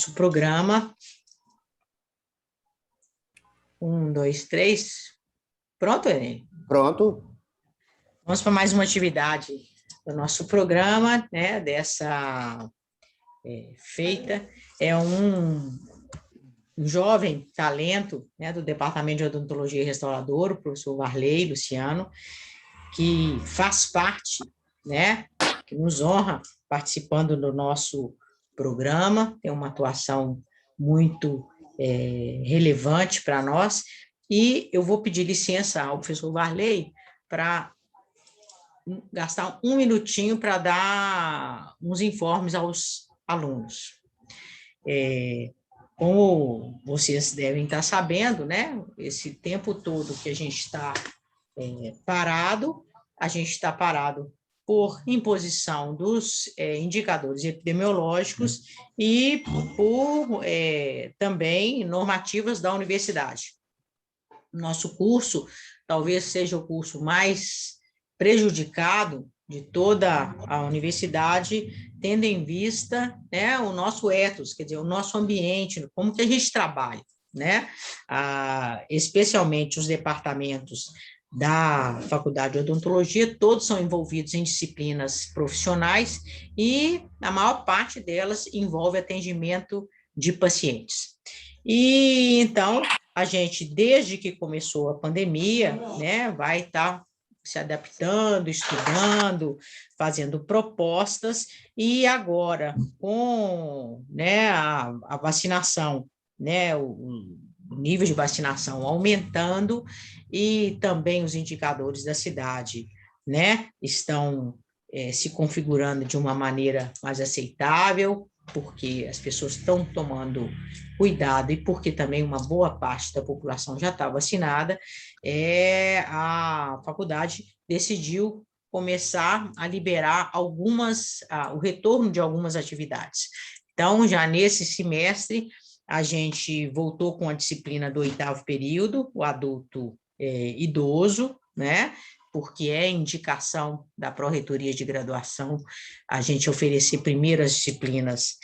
nosso programa. 1, 2, 3. Pronto, Enem? Pronto. Vamos para mais uma atividade do nosso programa, né? Dessa feita. É um jovem talento, né, do Departamento de Odontologia e Restaurador, o professor Varley Luciano, que faz parte, né, que nos honra participando do nosso programa, tem uma atuação muito relevante para nós, e eu vou pedir licença ao professor Varley para gastar um minutinho para dar uns informes aos alunos. Como vocês devem estar sabendo, né, esse tempo todo que a gente está parado, a gente está parado por imposição dos indicadores epidemiológicos e por também normativas da universidade. Nosso curso talvez seja o curso mais prejudicado de toda a universidade, tendo em vista, né, o nosso ethos, quer dizer, o nosso ambiente, como que a gente trabalha, né? Especialmente os departamentos da Faculdade de Odontologia, todos são envolvidos em disciplinas profissionais e a maior parte delas envolve atendimento de pacientes. E, então, a gente, desde que começou a pandemia, né, vai estar se adaptando, estudando, fazendo propostas, e agora, com, né, a vacinação, né, o nível de vacinação aumentando, e também os indicadores da cidade, né, estão se configurando de uma maneira mais aceitável, porque as pessoas estão tomando cuidado e porque também uma boa parte da população já está vacinada, a faculdade decidiu começar a liberar o retorno de algumas atividades. Então, já nesse semestre, a gente voltou com a disciplina do 8º período, o adulto idoso, né? Porque é indicação da Pró-Reitoria de Graduação a gente oferecer primeiro as disciplinas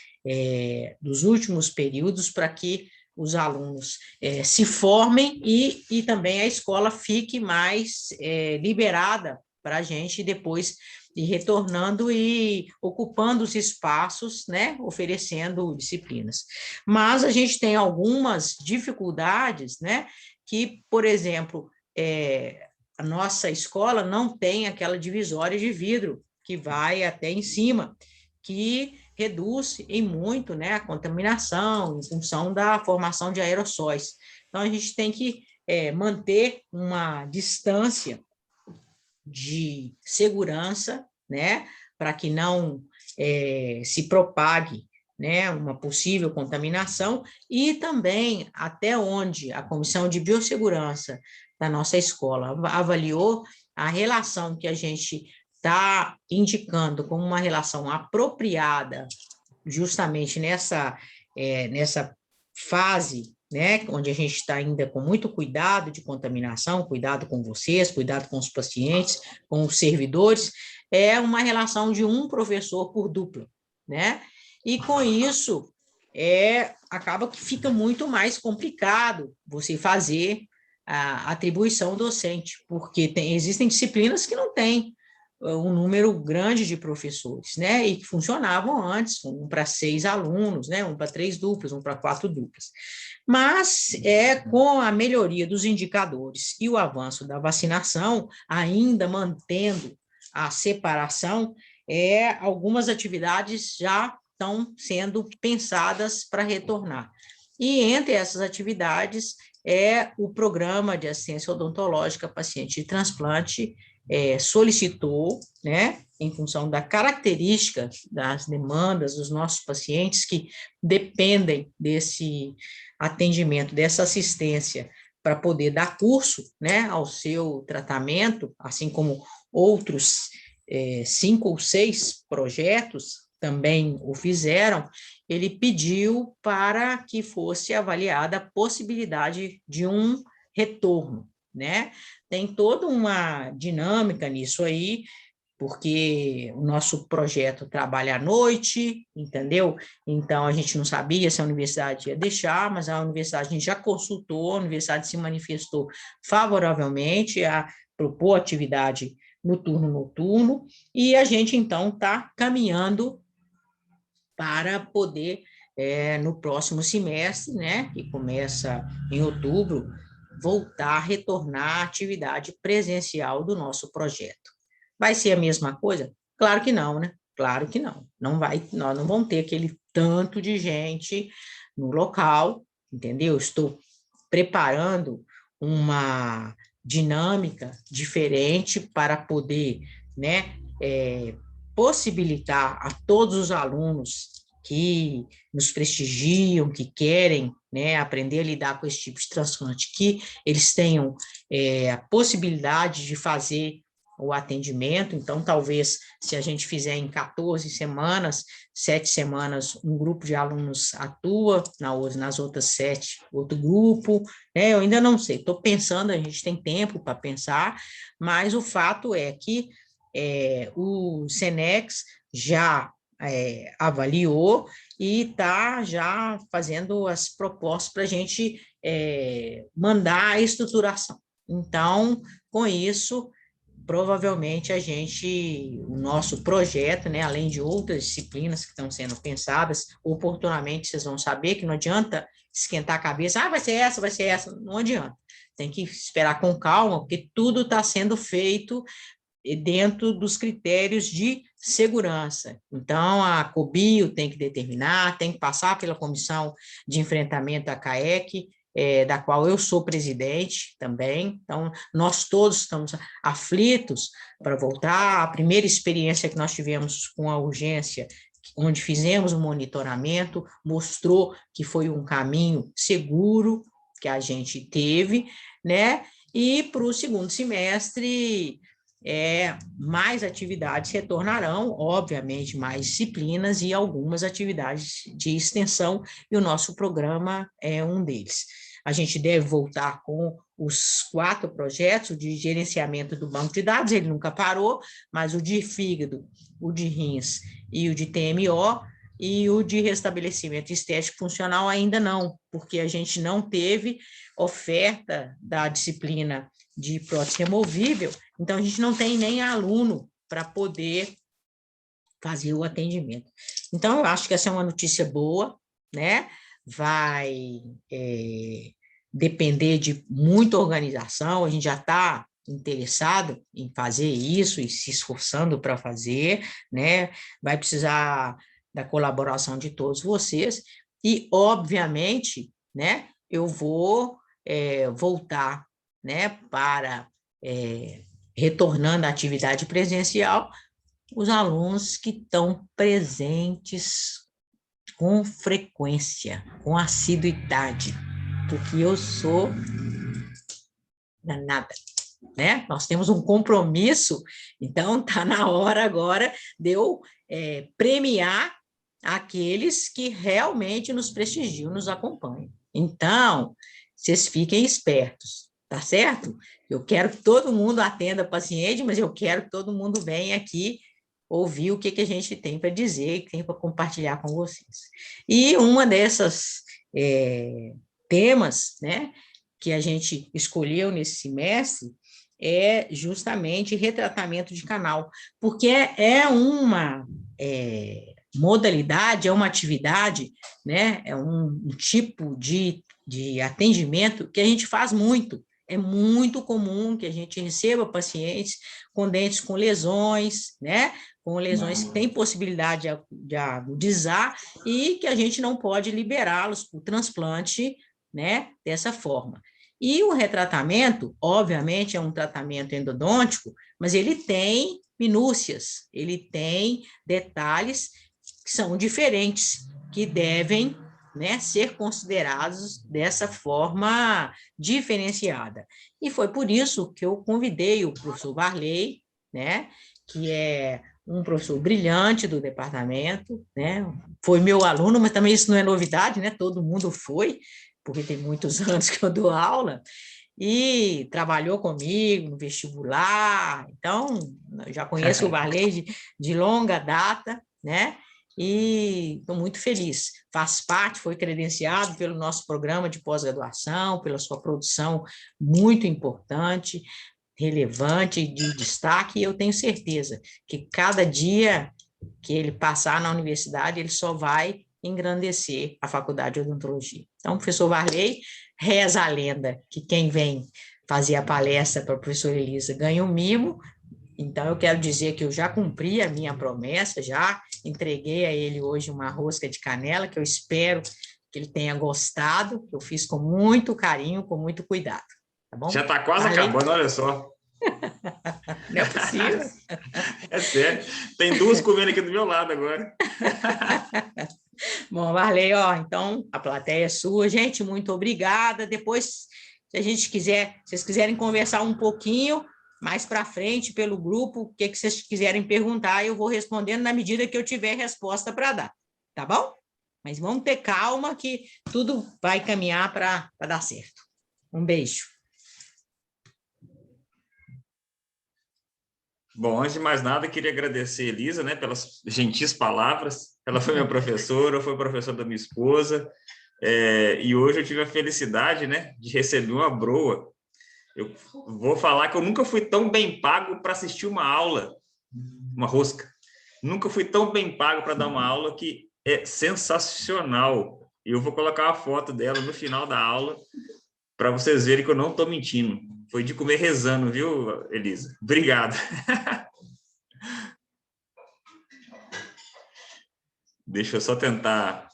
dos últimos períodos para que os alunos se formem e também a escola fique mais liberada para a gente depois ir retornando e ocupando os espaços, né, oferecendo disciplinas. Mas a gente tem algumas dificuldades, né, que, por exemplo, a nossa escola não tem aquela divisória de vidro que vai até em cima, que reduz em muito, né, a contaminação em função da formação de aerossóis. Então, a gente tem que manter uma distância de segurança, né, para que não se propague, né, uma possível contaminação, e também até onde a Comissão de Biossegurança da nossa escola avaliou a relação que a gente está indicando como uma relação apropriada, justamente nessa fase, né, onde a gente está ainda com muito cuidado de contaminação, cuidado com vocês, cuidado com os pacientes, com os servidores, é uma relação de um professor por dupla, né? E com isso, acaba que fica muito mais complicado você fazer a atribuição docente, porque existem disciplinas que não têm um número grande de professores, né, e que funcionavam antes, um para 6 alunos, né, um para 3 duplas, um para 4 duplas. Mas, com a melhoria dos indicadores e o avanço da vacinação, ainda mantendo a separação, algumas atividades já estão sendo pensadas para retornar. E entre essas atividades o programa de assistência odontológica paciente de transplante solicitou, né, em função da característica das demandas dos nossos pacientes que dependem desse atendimento, dessa assistência para poder dar curso, né, ao seu tratamento, assim como outros 5 ou 6 projetos também o fizeram. Ele pediu para que fosse avaliada a possibilidade de um retorno, né? Tem toda uma dinâmica nisso aí, porque o nosso projeto trabalha à noite, entendeu? Então, a gente não sabia se a universidade ia deixar, mas a universidade, a gente já consultou, a universidade se manifestou favoravelmente a propor atividade no turno noturno, e a gente, então, está caminhando para poder, no próximo semestre, né, que começa em outubro, voltar a retornar à atividade presencial do nosso projeto. Vai ser a mesma coisa? Claro que não, né? Claro que não. Não vai, nós não vamos ter aquele tanto de gente no local, entendeu? Estou preparando uma dinâmica diferente para poder, né, possibilitar a todos os alunos que nos prestigiam, que querem, né, aprender a lidar com esse tipo de transplante, que eles tenham a possibilidade de fazer o atendimento. Então, talvez, se a gente fizer em 14 semanas, 7 semanas, um grupo de alunos atua, nas outras 7, outro grupo, né? Eu ainda não sei, estou pensando, a gente tem tempo para pensar, mas o fato é que o Senex já avaliou e está já fazendo as propostas para a gente mandar a estruturação. Então, com isso, provavelmente o nosso projeto, né, além de outras disciplinas que estão sendo pensadas, oportunamente vocês vão saber que não adianta esquentar a cabeça, vai ser essa, não adianta. Tem que esperar com calma, porque tudo está sendo feito dentro dos critérios de segurança. Então, a COBIO tem que determinar, tem que passar pela Comissão de Enfrentamento à CAEC, da qual eu sou presidente também. Então, nós todos estamos aflitos para voltar. A primeira experiência que nós tivemos com a urgência, onde fizemos um monitoramento, mostrou que foi um caminho seguro que a gente teve, né? E para o segundo semestre, mais atividades retornarão, obviamente, mais disciplinas e algumas atividades de extensão, e o nosso programa é um deles. A gente deve voltar com os 4 projetos, o de gerenciamento do banco de dados, ele nunca parou, mas o de fígado, o de rins e o de TMO, e o de restabelecimento estético funcional ainda não, porque a gente não teve oferta da disciplina de prótese removível, então a gente não tem nem aluno para poder fazer o atendimento. Então, eu acho que essa é uma notícia boa, né? Vai depender de muita organização, a gente já está interessado em fazer isso e se esforçando para fazer, né? Vai precisar da colaboração de todos vocês e, obviamente, né, eu vou voltar, né, para retornando à atividade presencial, os alunos que estão presentes com frequência, com assiduidade, porque eu sou danada, né? Nós temos um compromisso, então está na hora agora de eu premiar aqueles que realmente nos prestigiam, nos acompanham. Então, vocês fiquem espertos, tá certo? Eu quero que todo mundo atenda paciente, mas eu quero que todo mundo venha aqui ouvir o que a gente tem para dizer, que tem para compartilhar com vocês. E uma dessas temas, né, que a gente escolheu nesse semestre é justamente retratamento de canal, porque é uma modalidade, é uma atividade, né, é um tipo de atendimento que a gente faz muito. É muito comum que a gente receba pacientes com dentes com lesões, né, com lesões que têm possibilidade de agudizar e que a gente não pode liberá-los para o transplante, né, dessa forma. E o retratamento, obviamente, é um tratamento endodôntico, mas ele tem minúcias, ele tem detalhes que são diferentes, que devem, né, ser considerados dessa forma diferenciada. E foi por isso que eu convidei o professor Varley, né, que é um professor brilhante do departamento, né, foi meu aluno, mas também isso não é novidade, né, todo mundo foi, porque tem muitos anos que eu dou aula, e trabalhou comigo no vestibular, então eu já conheço o Varley de longa data, né? E estou muito feliz. Faz parte, foi credenciado pelo nosso programa de pós-graduação, pela sua produção muito importante, relevante, de destaque, e eu tenho certeza que cada dia que ele passar na universidade, ele só vai engrandecer a Faculdade de Odontologia. Então, professor Varley, reza a lenda que quem vem fazer a palestra para a professora Elisa ganha um mimo. Então, eu quero dizer que eu já cumpri a minha promessa, já entreguei a ele hoje uma rosca de canela, que eu espero que ele tenha gostado, que eu fiz com muito carinho, com muito cuidado, tá Já bom? está quase Varley, acabando, olha só. não é possível. É sério. Tem duas comendo aqui do meu lado agora. Bom, Varley, ó, então a plateia é sua. Gente, muito obrigada. Depois, se a gente quiser, se vocês quiserem conversar um pouquinho mais para frente pelo grupo, o que que vocês quiserem perguntar, eu vou respondendo na medida que eu tiver resposta para dar, tá bom? Mas vamos ter calma que tudo vai caminhar para dar certo. Um beijo. Bom, antes de mais nada, queria agradecer a Elisa, né, pelas gentis palavras. Ela foi minha professora, foi professora da minha esposa, e hoje eu tive a felicidade, né, de receber uma broa. Eu vou falar que eu nunca fui tão bem pago para assistir uma aula, uma rosca. Nunca fui tão bem pago para dar uma aula, que é sensacional. E eu vou colocar a foto dela no final da aula para vocês verem que eu não estou mentindo. Foi de comer rezando, viu, Elisa? Obrigado. Deixa eu só tentar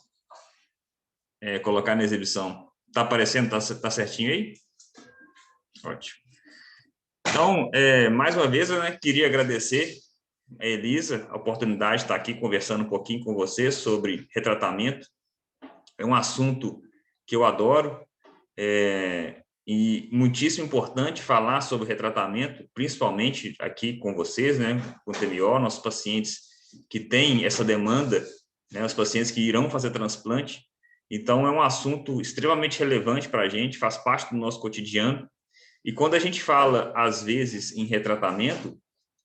colocar na exibição. Está aparecendo? Tá certinho aí? Ótimo. Então, mais uma vez, eu, né, queria agradecer a Elisa a oportunidade de estar aqui conversando um pouquinho com você sobre retratamento. É um assunto que eu adoro, e muitíssimo importante falar sobre retratamento, principalmente aqui com vocês, né, com o TMO, nossos pacientes que têm essa demanda, né, os pacientes que irão fazer transplante. Então, é um assunto extremamente relevante para a gente, faz parte do nosso cotidiano. E quando a gente fala, às vezes, em retratamento,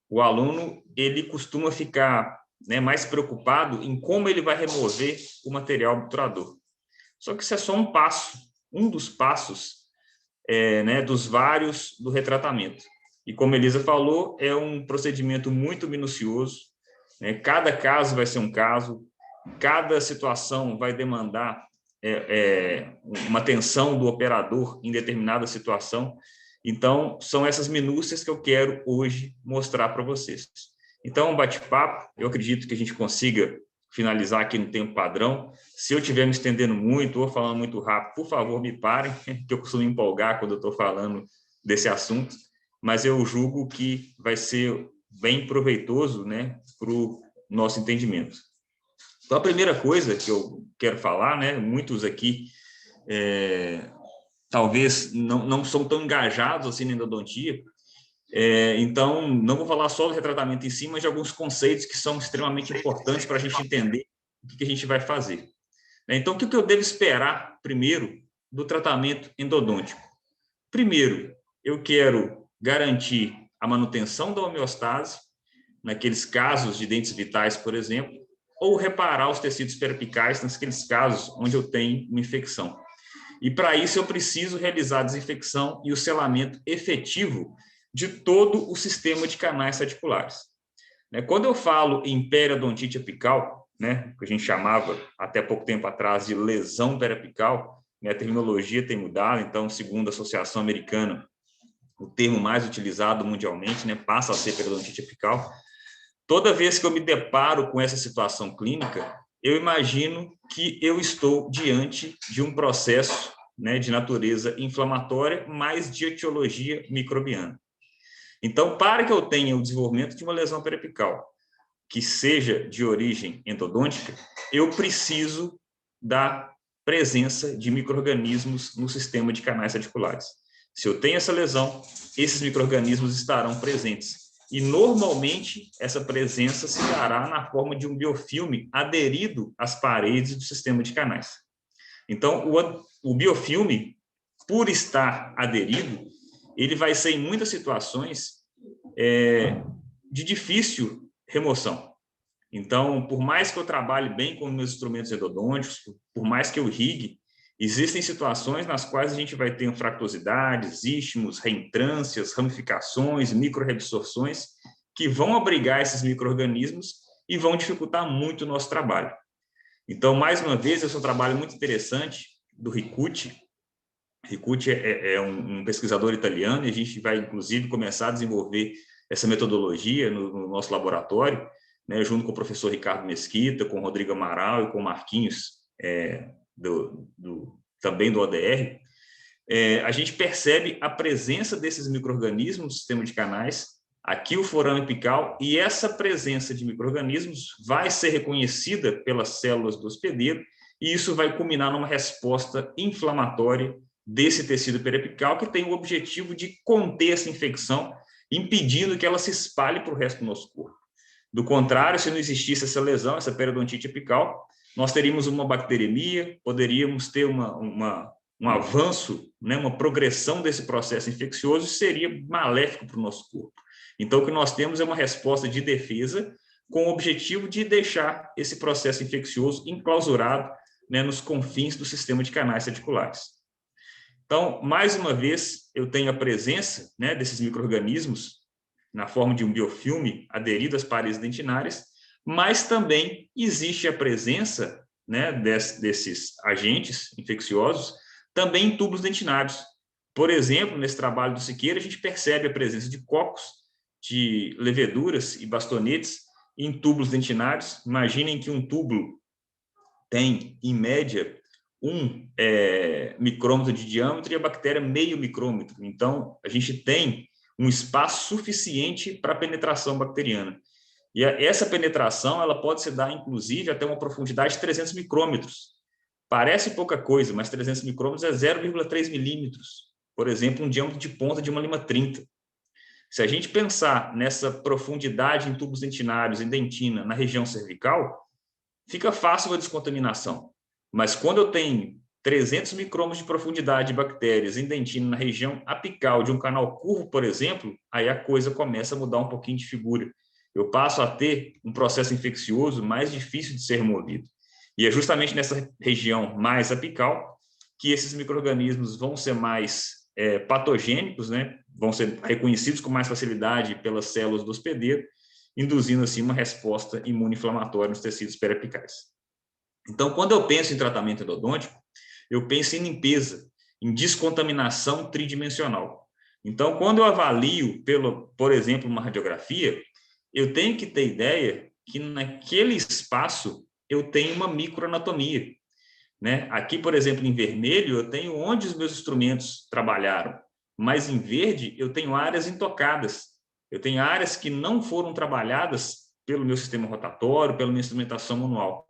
o aluno ele costuma ficar, né, mais preocupado em como ele vai remover o material obturador. Só que isso é só um passo, um dos passos, né, dos vários do retratamento. E como a Elisa falou, é um procedimento muito minucioso, né? Cada caso vai ser um caso, cada situação vai demandar uma atenção do operador em determinada situação. Então, são essas minúcias que eu quero hoje mostrar para vocês. Então, um bate-papo, eu acredito que a gente consiga finalizar aqui no tempo padrão. Se eu estiver me estendendo muito ou falando muito rápido, por favor, me parem, que eu costumo me empolgar quando eu estou falando desse assunto, mas eu julgo que vai ser bem proveitoso, né, para o nosso entendimento. Então, a primeira coisa que eu quero falar, né, muitos aqui talvez não são tão engajados assim na endodontia, então não vou falar só do retratamento em si, mas de alguns conceitos que são extremamente importantes para a gente entender o que a gente vai fazer. Então, o que eu devo esperar primeiro do tratamento endodôntico? Primeiro, eu quero garantir a manutenção da homeostase, naqueles casos de dentes vitais, por exemplo, ou reparar os tecidos perapicais naqueles casos onde eu tenho uma infecção. E, para isso, eu preciso realizar a desinfecção e o selamento efetivo de todo o sistema de canais radiculares. Quando eu falo em periodontite apical, né, que a gente chamava até pouco tempo atrás de lesão periapical, né, a terminologia tem mudado, então, segundo a Associação Americana, o termo mais utilizado mundialmente, né, passa a ser periodontite apical. Toda vez que eu me deparo com essa situação clínica, eu imagino que eu estou diante de um processo, né, de natureza inflamatória, mais de etiologia microbiana. Então, para que eu tenha o desenvolvimento de uma lesão periapical que seja de origem endodôntica, eu preciso da presença de micro-organismos no sistema de canais radiculares. Se eu tenho essa lesão, esses micro-organismos estarão presentes. E, normalmente, essa presença se dará na forma de um biofilme aderido às paredes do sistema de canais. Então, o biofilme, por estar aderido, ele vai ser, em muitas situações, de difícil remoção. Então, por mais que eu trabalhe bem com meus instrumentos endodônticos, por mais que eu irrigue, existem situações nas quais a gente vai ter fractosidades, istimos, reentrâncias, ramificações, micro-reabsorções, que vão abrigar esses micro-organismos e vão dificultar muito o nosso trabalho. Então, mais uma vez, esse é um trabalho muito interessante do Ricucci. Ricucci é um pesquisador italiano e a gente vai, inclusive, começar a desenvolver essa metodologia no nosso laboratório, né, junto com o professor Ricardo Mesquita, com o Rodrigo Amaral e com o Marquinhos, também do ODR. A gente percebe a presença desses micro-organismos no sistema de canais, aqui o forame apical, e essa presença de micro-organismos vai ser reconhecida pelas células do hospedeiro, e isso vai culminar numa resposta inflamatória desse tecido periapical, que tem o objetivo de conter essa infecção, impedindo que ela se espalhe para o resto do nosso corpo. Do contrário, se não existisse essa lesão, essa periodontite apical, nós teríamos uma bacteremia, poderíamos ter um avanço, né, uma progressão desse processo infeccioso, e seria maléfico para o nosso corpo. Então, o que nós temos é uma resposta de defesa com o objetivo de deixar esse processo infeccioso enclausurado, né, nos confins do sistema de canais reticulares. Então, mais uma vez, eu tenho a presença, né, desses micro-organismos na forma de um biofilme aderido às paredes dentinárias, mas também existe a presença, né, desses agentes infecciosos também em tubos dentinários. Por exemplo, nesse trabalho do Siqueira, a gente percebe a presença de cocos, de leveduras e bastonetes em tubos dentinários. Imaginem que um tubo tem, em média, 1 micrômetro de diâmetro e a bactéria meio micrômetro. Então, a gente tem um espaço suficiente para a penetração bacteriana. E essa penetração ela pode se dar, inclusive, até uma profundidade de 300 micrômetros. Parece pouca coisa, mas 300 micrômetros é 0,3 milímetros. Por exemplo, um diâmetro de ponta de uma lima 30. Se a gente pensar nessa profundidade em tubos dentinários, em dentina, na região cervical, fica fácil a descontaminação. Mas quando eu tenho 300 micrômetros de profundidade de bactérias em dentina na região apical de um canal curvo, por exemplo, aí a coisa começa a mudar um pouquinho de figura. Eu passo a ter um processo infeccioso mais difícil de ser removido. E é justamente nessa região mais apical que esses micro-organismos vão ser mais patogênicos, né? Vão ser reconhecidos com mais facilidade pelas células do hospedeiro, induzindo assim uma resposta imune-inflamatória nos tecidos periapicais. Então, quando eu penso em tratamento endodôntico, eu penso em limpeza, em descontaminação tridimensional. Então, quando eu avalio, por exemplo, uma radiografia, eu tenho que ter ideia que naquele espaço eu tenho uma microanatomia, né? Aqui, por exemplo, em vermelho, eu tenho onde os meus instrumentos trabalharam, mas em verde eu tenho áreas intocadas. Eu tenho áreas que não foram trabalhadas pelo meu sistema rotatório, pela minha instrumentação manual.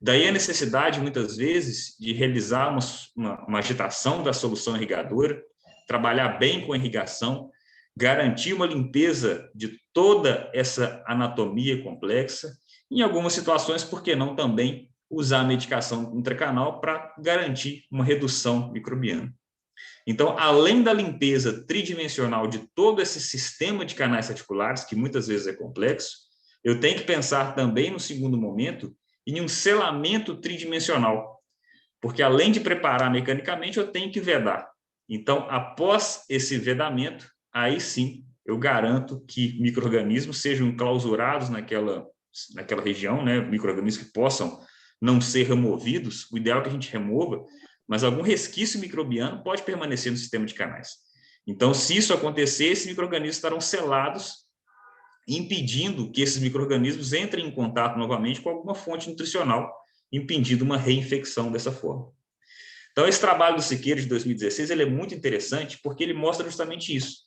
Daí a necessidade, muitas vezes, de realizar uma agitação da solução irrigadora, trabalhar bem com a irrigação, garantir uma limpeza de toda essa anatomia complexa. Em algumas situações, por que não também usar a medicação intracanal para garantir uma redução microbiana. Então, além da limpeza tridimensional de todo esse sistema de canais reticulares, que muitas vezes é complexo, eu tenho que pensar também, no segundo momento, em um selamento tridimensional, porque além de preparar mecanicamente, eu tenho que vedar. Então, após esse vedamento, aí sim eu garanto que micro-organismos sejam enclausurados naquela região, né? Micro-organismos que possam não ser removidos, o ideal é que a gente remova, mas algum resquício microbiano pode permanecer no sistema de canais. Então, se isso acontecer, esses micro-organismos estarão selados, impedindo que esses micro-organismos entrem em contato novamente com alguma fonte nutricional, impedindo uma reinfecção dessa forma. Então, esse trabalho do Siqueira de 2016 ele é muito interessante porque ele mostra justamente isso.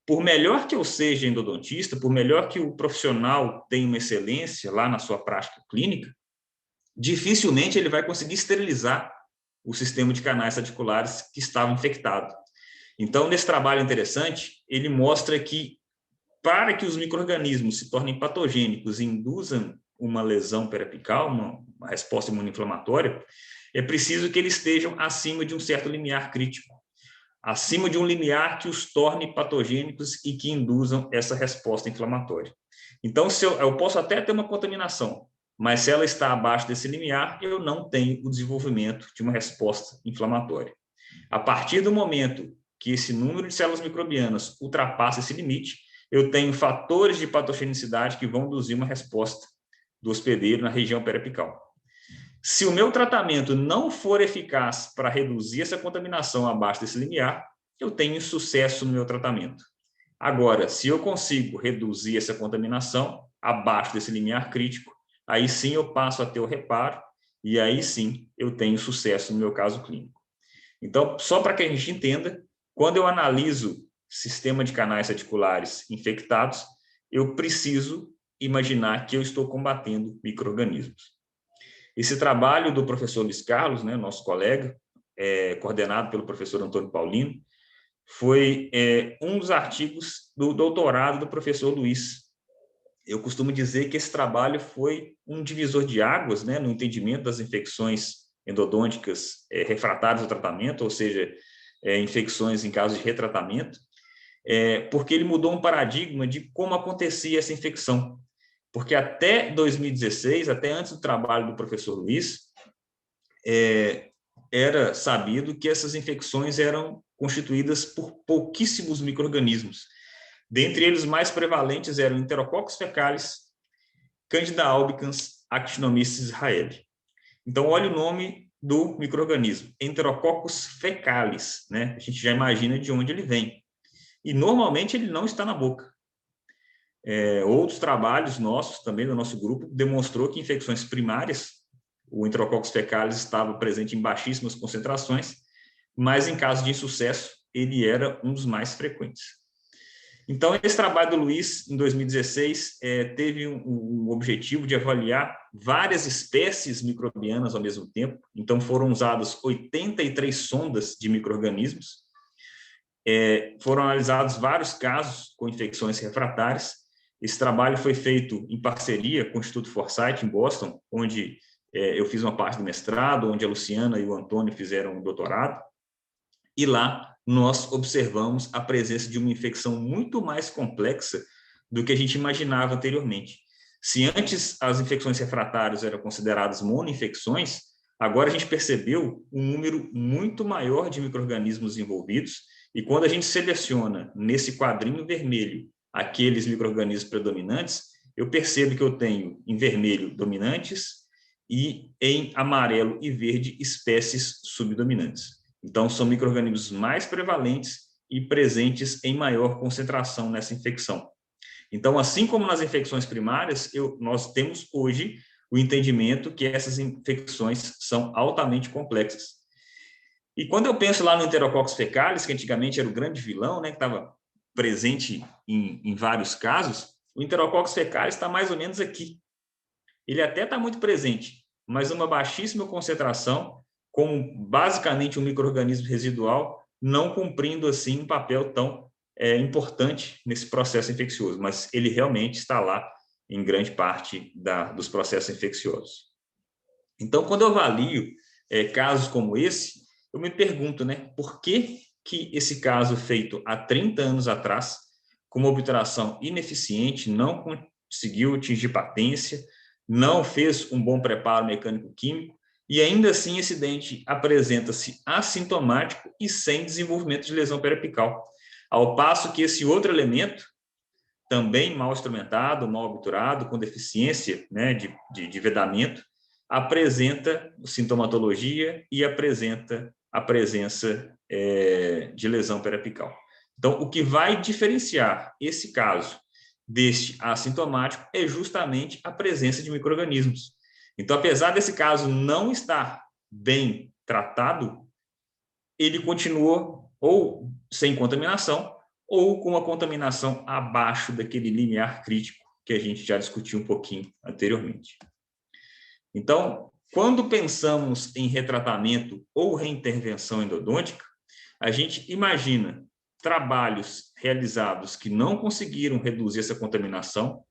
Por melhor que eu seja endodontista, por melhor que o profissional tenha uma excelência lá na sua prática clínica, dificilmente ele vai conseguir esterilizar o sistema de canais reticulares que estava infectado. Então, nesse trabalho interessante, ele mostra que para que os micro-organismos se tornem patogênicos e induzam uma lesão periapical, uma resposta imunoinflamatória, é preciso que eles estejam acima de um certo limiar crítico. acima de um limiar que os torne patogênicos e que induzam essa resposta inflamatória. Então, se eu posso até ter uma contaminação, mas se ela está abaixo desse limiar, eu não tenho o desenvolvimento de uma resposta inflamatória. A partir do momento que esse número de células microbianas ultrapassa esse limite, eu tenho fatores de patogenicidade que vão induzir uma resposta do hospedeiro na região periapical. Se o meu tratamento não for eficaz para reduzir essa contaminação abaixo desse limiar, eu tenho sucesso no meu tratamento. Agora, se eu consigo reduzir essa contaminação abaixo desse limiar crítico, aí sim eu passo a ter o reparo e aí sim eu tenho sucesso no meu caso clínico. Então, só para que a gente entenda, quando eu analiso sistema de canais reticulares infectados, eu preciso imaginar que eu estou combatendo micro-organismos. Esse trabalho do professor Luiz Carlos, né, nosso colega, coordenado pelo professor Antônio Paulino, foi um dos artigos do doutorado do professor Luiz. Eu costumo dizer que esse trabalho foi um divisor de águas, né, no entendimento das infecções endodônticas refratárias ao tratamento, ou seja, infecções em caso de retratamento, porque ele mudou um paradigma de como acontecia essa infecção. Porque até 2016, até antes do trabalho do professor Luiz, era sabido que essas infecções eram constituídas por pouquíssimos micro-organismos. Dentre eles, mais prevalentes eram Enterococcus fecalis, Candida albicans, Actinomyces israeli. Então, olha o nome do micro-organismo, Enterococcus fecalis, né? A gente já imagina de onde ele vem. E, normalmente, ele não está na boca. Outros trabalhos nossos, também do nosso grupo, demonstrou que infecções primárias, o Enterococcus fecalis estava presente em baixíssimas concentrações, mas em caso de insucesso, ele era um dos mais frequentes. Então, esse trabalho do Luiz, em 2016, teve um objetivo de avaliar várias espécies microbianas ao mesmo tempo. Então, foram usadas 83 sondas de micro-organismos, foram analisados vários casos com infecções refratárias. Esse trabalho foi feito em parceria com o Instituto Forsyth, em Boston, onde eu fiz uma parte do mestrado, onde a Luciana e o Antônio fizeram um doutorado. E lá nós observamos a presença de uma infecção muito mais complexa do que a gente imaginava anteriormente. Se antes as infecções refratárias eram consideradas monoinfecções, agora a gente percebeu um número muito maior de micro-organismos envolvidos, e quando a gente seleciona nesse quadrinho vermelho aqueles micro-organismos predominantes, eu percebo que eu tenho em vermelho dominantes e em amarelo e verde espécies subdominantes. Então, são micro-organismos mais prevalentes e presentes em maior concentração nessa infecção. Então, assim como nas infecções primárias, nós temos hoje o entendimento que essas infecções são altamente complexas. E quando eu penso lá no Enterococcus fecalis, que antigamente era o grande vilão, né, que estava presente em vários casos, o Enterococcus fecalis está mais ou menos aqui. Ele até está muito presente, mas uma baixíssima concentração, como basicamente um micro-organismo residual, não cumprindo assim um papel tão importante nesse processo infeccioso, mas ele realmente está lá em grande parte dos processos infecciosos. Então, quando eu avalio casos como esse, eu me pergunto, né, por que esse caso feito há 30 anos atrás, com uma obturação ineficiente, não conseguiu atingir patência, não fez um bom preparo mecânico-químico, e ainda assim esse dente apresenta-se assintomático e sem desenvolvimento de lesão periapical. Ao passo que esse outro elemento, também mal instrumentado, mal obturado, com deficiência, né, de vedamento, apresenta sintomatologia e apresenta a presença de lesão periapical. Então, o que vai diferenciar esse caso deste assintomático é justamente a presença de micro-organismos. Então, apesar desse caso não estar bem tratado, ele continua ou sem contaminação ou com uma contaminação abaixo daquele limiar crítico que a gente já discutiu um pouquinho anteriormente. Então, quando pensamos em retratamento ou reintervenção endodôntica, a gente imagina trabalhos realizados que não conseguiram reduzir essa contaminação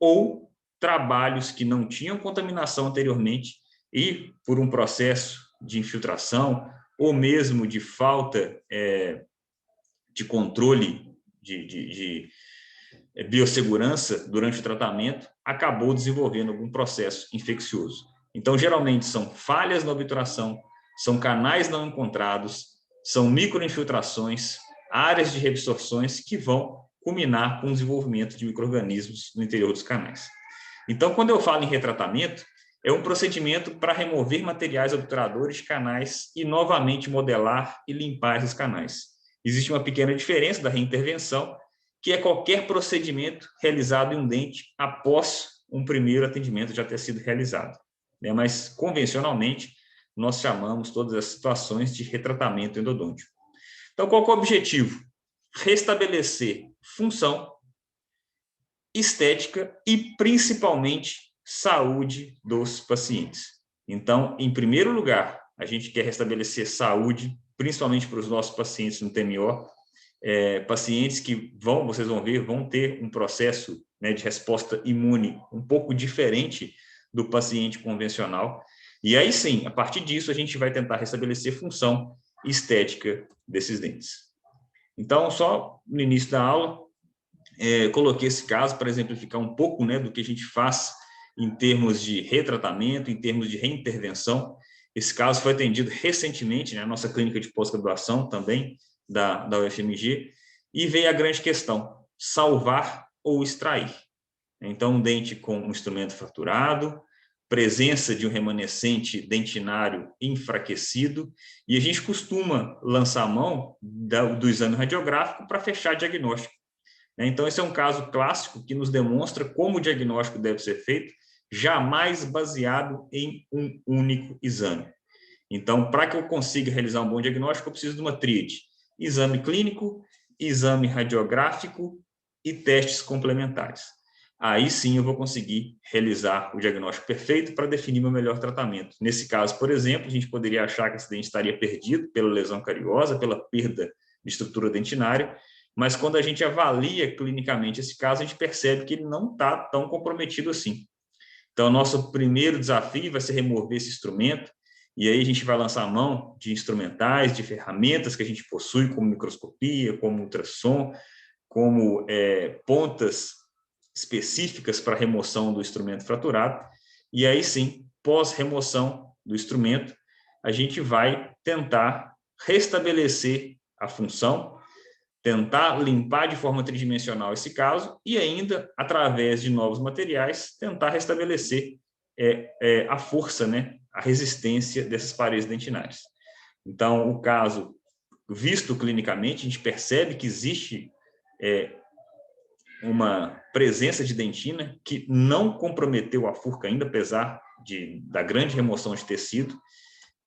ou trabalhos que não tinham contaminação anteriormente e, por um processo de infiltração ou mesmo de falta de controle de biossegurança durante o tratamento, acabou desenvolvendo algum processo infeccioso. Então, geralmente, são falhas na obturação, são canais não encontrados, são microinfiltrações, áreas de reabsorções que vão culminar com o desenvolvimento de micro-organismos no interior dos canais. Então, quando eu falo em retratamento, é um procedimento para remover materiais obturadores de canais e novamente modelar e limpar esses canais. Existe uma pequena diferença da reintervenção, que é qualquer procedimento realizado em um dente após um primeiro atendimento já ter sido realizado. Mas, convencionalmente, nós chamamos todas as situações de retratamento endodôntico. Então, qual que é o objetivo? Restabelecer função, estética e, principalmente, saúde dos pacientes. Então, em primeiro lugar, a gente quer restabelecer saúde, principalmente para os nossos pacientes no TMO, pacientes que vocês vão ver, vão ter um processo, né, de resposta imune um pouco diferente do paciente convencional. E aí sim, a partir disso, a gente vai tentar restabelecer função estética desses dentes. Então, só no início da aula, coloquei esse caso para exemplificar um pouco, né, do que a gente faz em termos de retratamento, em termos de reintervenção. Esse caso foi atendido recentemente, né, na nossa clínica de pós-graduação também, da UFMG, e veio a grande questão: salvar ou extrair. Então, um dente com um instrumento fraturado, presença de um remanescente dentinário enfraquecido, e a gente costuma lançar a mão do exame radiográfico para fechar diagnóstico. Então, esse é um caso clássico que nos demonstra como o diagnóstico deve ser feito, jamais baseado em um único exame. Então, para que eu consiga realizar um bom diagnóstico, eu preciso de uma tríade: exame clínico, exame radiográfico e testes complementares. Aí sim eu vou conseguir realizar o diagnóstico perfeito para definir meu melhor tratamento. Nesse caso, por exemplo, a gente poderia achar que esse dente estaria perdido pela lesão cariosa, pela perda de estrutura dentinária, mas quando a gente avalia clinicamente esse caso, a gente percebe que ele não está tão comprometido assim. Então, nosso primeiro desafio vai ser remover esse instrumento, e aí a gente vai lançar a mão de instrumentais, de ferramentas que a gente possui, como microscopia, como ultrassom, como pontas específicas para remoção do instrumento fraturado, e aí sim, pós-remoção do instrumento, a gente vai tentar restabelecer a função, tentar limpar de forma tridimensional esse caso e ainda, através de novos materiais, tentar restabelecer a força, né, a resistência dessas paredes dentinárias. Então, o caso visto clinicamente, a gente percebe que existe uma presença de dentina que não comprometeu a furca ainda, apesar da grande remoção de tecido,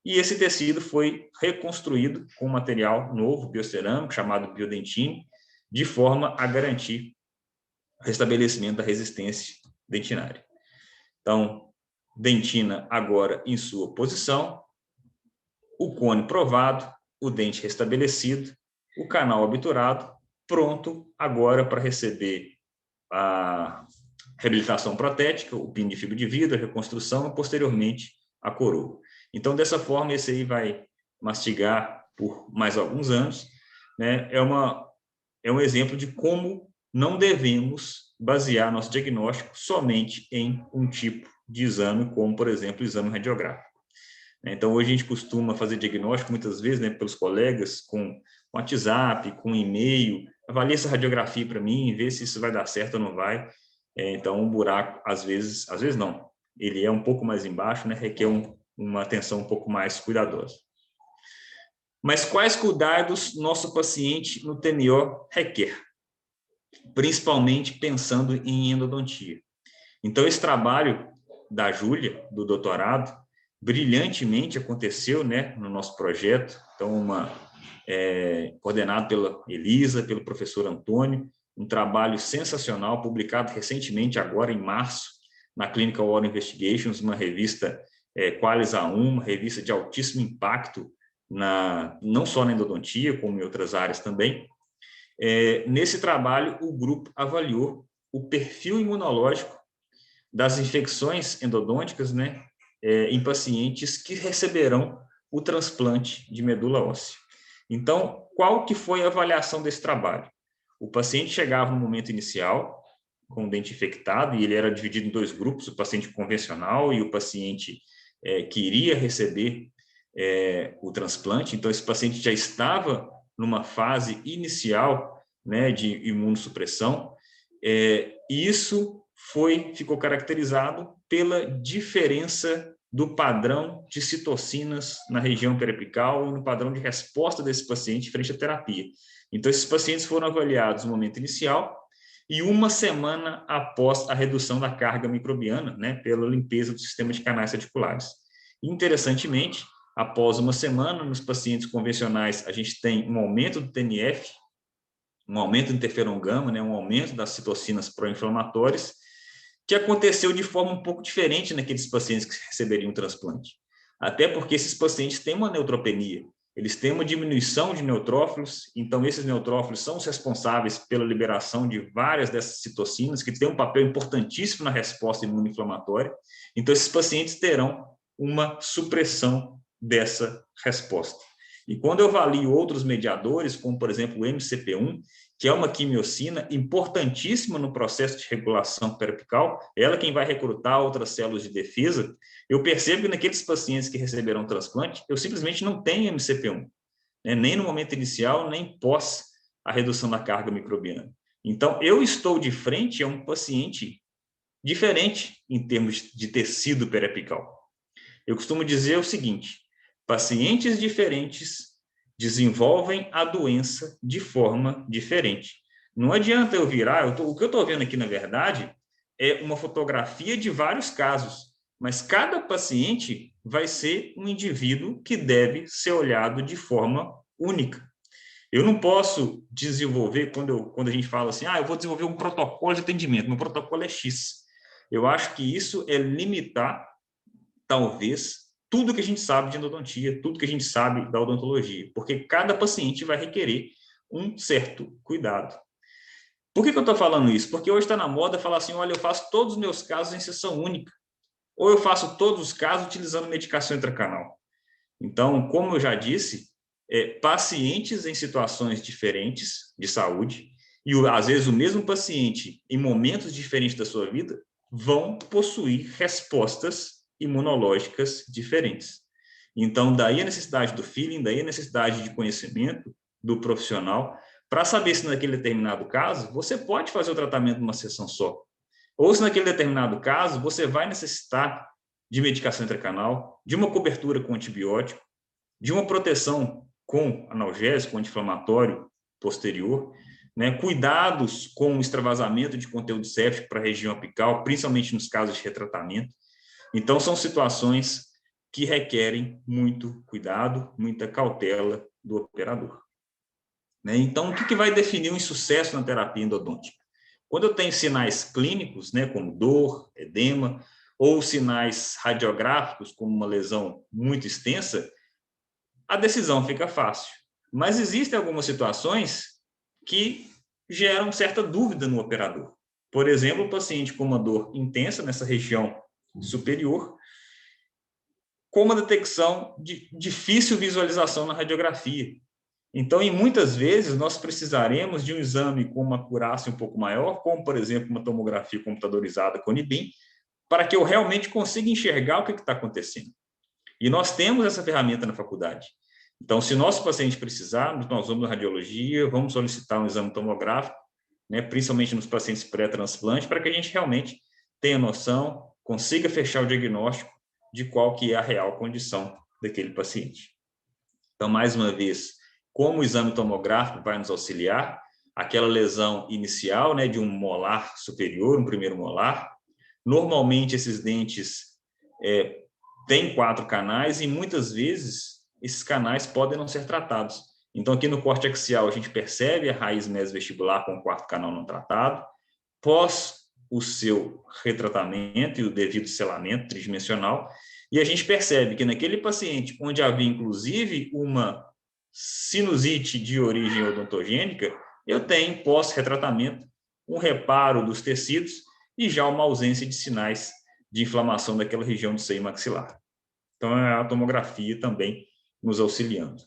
e esse tecido foi reconstruído com um material novo, biocerâmico, chamado biodentine, de forma a garantir o restabelecimento da resistência dentinária. Então, dentina agora em sua posição, o cone provado, o dente restabelecido, o canal obturado, pronto agora para receber a reabilitação protética, o pino de fibra de vidro, a reconstrução e, posteriormente, a coroa. Então, dessa forma, esse aí vai mastigar por mais alguns anos, né? É um exemplo de como não devemos basear nosso diagnóstico somente em um tipo de exame, como, por exemplo, o exame radiográfico. Então, hoje a gente costuma fazer diagnóstico, muitas vezes, né, pelos colegas, com WhatsApp, com e-mail: avalie essa radiografia para mim, vê se isso vai dar certo ou não vai. Então, um buraco, às vezes não, ele é um pouco mais embaixo, né, requer uma atenção um pouco mais cuidadosa. Mas quais cuidados nosso paciente no TMO requer? Principalmente pensando em endodontia. Então, esse trabalho da Júlia, do doutorado, brilhantemente aconteceu, né, no nosso projeto. Então, coordenado pela Elisa, pelo professor Antônio, um trabalho sensacional, publicado recentemente, agora em março, na Clinical Oral Investigations, uma revista Qualis A1, uma revista de altíssimo impacto, não só na endodontia, como em outras áreas também. Nesse trabalho, o grupo avaliou o perfil imunológico das infecções endodônticas, né, em pacientes que receberão o transplante de medula óssea. Então, qual que foi a avaliação desse trabalho? O paciente chegava no momento inicial com o dente infectado, e ele era dividido em 2 grupos, o paciente convencional e o paciente que iria receber o transplante. Então, esse paciente já estava numa fase inicial, né, de imunossupressão, e isso ficou caracterizado pela diferença do padrão de citocinas na região periapical e no padrão de resposta desse paciente frente à terapia. Então, esses pacientes foram avaliados no momento inicial e 1 semana após a redução da carga microbiana, né, pela limpeza do sistema de canais radiculares. Interessantemente, após 1 semana, nos pacientes convencionais, a gente tem um aumento do TNF, um aumento do interferon gama, né, um aumento das citocinas pró-inflamatórias, que aconteceu de forma um pouco diferente naqueles pacientes que receberiam transplante. Até porque esses pacientes têm uma neutropenia, eles têm uma diminuição de neutrófilos, então esses neutrófilos são os responsáveis pela liberação de várias dessas citocinas, que têm um papel importantíssimo na resposta imunoinflamatória. Então, esses pacientes terão uma supressão dessa resposta. E quando eu avalio outros mediadores, como, por exemplo, o MCP1, que é uma quimiocina importantíssima no processo de regulação periapical, ela quem vai recrutar outras células de defesa, eu percebo que naqueles pacientes que receberam transplante, eu simplesmente não tenho MCP1, né, nem no momento inicial, nem pós a redução da carga microbiana. Então, eu estou de frente a um paciente diferente em termos de tecido periapical. Eu costumo dizer o seguinte: pacientes diferentes desenvolvem a doença de forma diferente. Não adianta eu virar, o que eu estou vendo aqui, na verdade, é uma fotografia de vários casos, mas cada paciente vai ser um indivíduo que deve ser olhado de forma única. Eu não posso desenvolver, quando a gente fala assim, eu vou desenvolver um protocolo de atendimento, meu protocolo é X. Eu acho que isso é limitar, talvez, tudo que a gente sabe de endodontia, tudo que a gente sabe da odontologia, porque cada paciente vai requerer um certo cuidado. Por que eu estou falando isso? Porque hoje está na moda falar assim, olha, eu faço todos os meus casos em sessão única, ou eu faço todos os casos utilizando medicação intracanal. Então, como eu já disse, pacientes em situações diferentes de saúde, e às vezes o mesmo paciente, em momentos diferentes da sua vida, vão possuir respostas imunológicas diferentes. Então, daí a necessidade do feeling, daí a necessidade de conhecimento do profissional, para saber se naquele determinado caso, você pode fazer o tratamento numa sessão só. Ou se naquele determinado caso, você vai necessitar de medicação intracanal, de uma cobertura com antibiótico, de uma proteção com analgésico, anti-inflamatório posterior, né? Cuidados com o extravasamento de conteúdo séptico para a região apical, principalmente nos casos de retratamento. Então, são situações que requerem muito cuidado, muita cautela do operador. Né? Então, o que vai definir um insucesso na terapia endodôntica? Quando eu tenho sinais clínicos, né, como dor, edema, ou sinais radiográficos, como uma lesão muito extensa, a decisão fica fácil. Mas existem algumas situações que geram certa dúvida no operador. Por exemplo, o paciente com uma dor intensa nessa região superior, com uma detecção de difícil visualização na radiografia. Então, em muitas vezes, nós precisaremos de um exame com uma acurácia um pouco maior, como, por exemplo, uma tomografia computadorizada com NIBIM, para que eu realmente consiga enxergar o que está acontecendo. E nós temos essa ferramenta na faculdade. Então, se nosso paciente precisar, nós vamos na radiologia, vamos solicitar um exame tomográfico, né, principalmente nos pacientes pré-transplante, para que a gente realmente tenha noção, consiga fechar o diagnóstico de qual que é a real condição daquele paciente. Então, mais uma vez, como o exame tomográfico vai nos auxiliar, aquela lesão inicial, né, de um molar superior, um primeiro molar, normalmente esses dentes têm 4 canais e muitas vezes esses canais podem não ser tratados. Então, aqui no corte axial, a gente percebe a raiz mesovestibular com o 4º canal não tratado. Pós o seu retratamento e o devido selamento tridimensional, e a gente percebe que naquele paciente onde havia, inclusive, uma sinusite de origem odontogênica, eu tenho, pós-retratamento, um reparo dos tecidos e já uma ausência de sinais de inflamação daquela região do seio maxilar. Então, é a tomografia também nos auxiliando.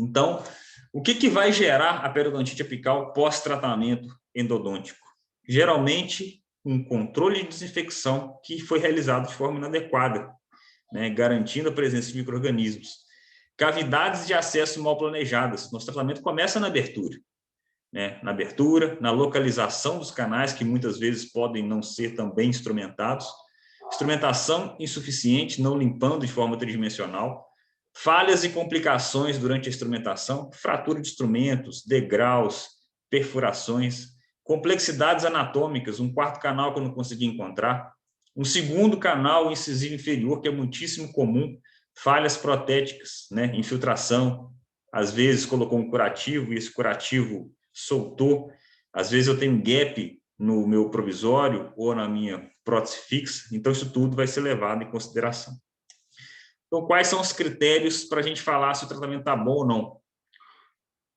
Então, o que vai gerar a periodontite apical pós-tratamento endodôntico? Geralmente, um controle de desinfecção que foi realizado de forma inadequada, né, garantindo a presença de micro-organismos. Cavidades de acesso mal planejadas. Nosso tratamento começa na abertura. Né, na abertura, na localização dos canais, que muitas vezes podem não ser também instrumentados. Instrumentação insuficiente, não limpando de forma tridimensional. Falhas e complicações durante a instrumentação, fratura de instrumentos, degraus, perfurações, complexidades anatômicas, um quarto canal que eu não consegui encontrar, um segundo canal incisivo inferior, que é muitíssimo comum, falhas protéticas, né? Infiltração, às vezes colocou um curativo e esse curativo soltou, às vezes eu tenho um gap no meu provisório ou na minha prótese fixa, então isso tudo vai ser levado em consideração. Então, quais são os critérios para a gente falar se o tratamento está bom ou não,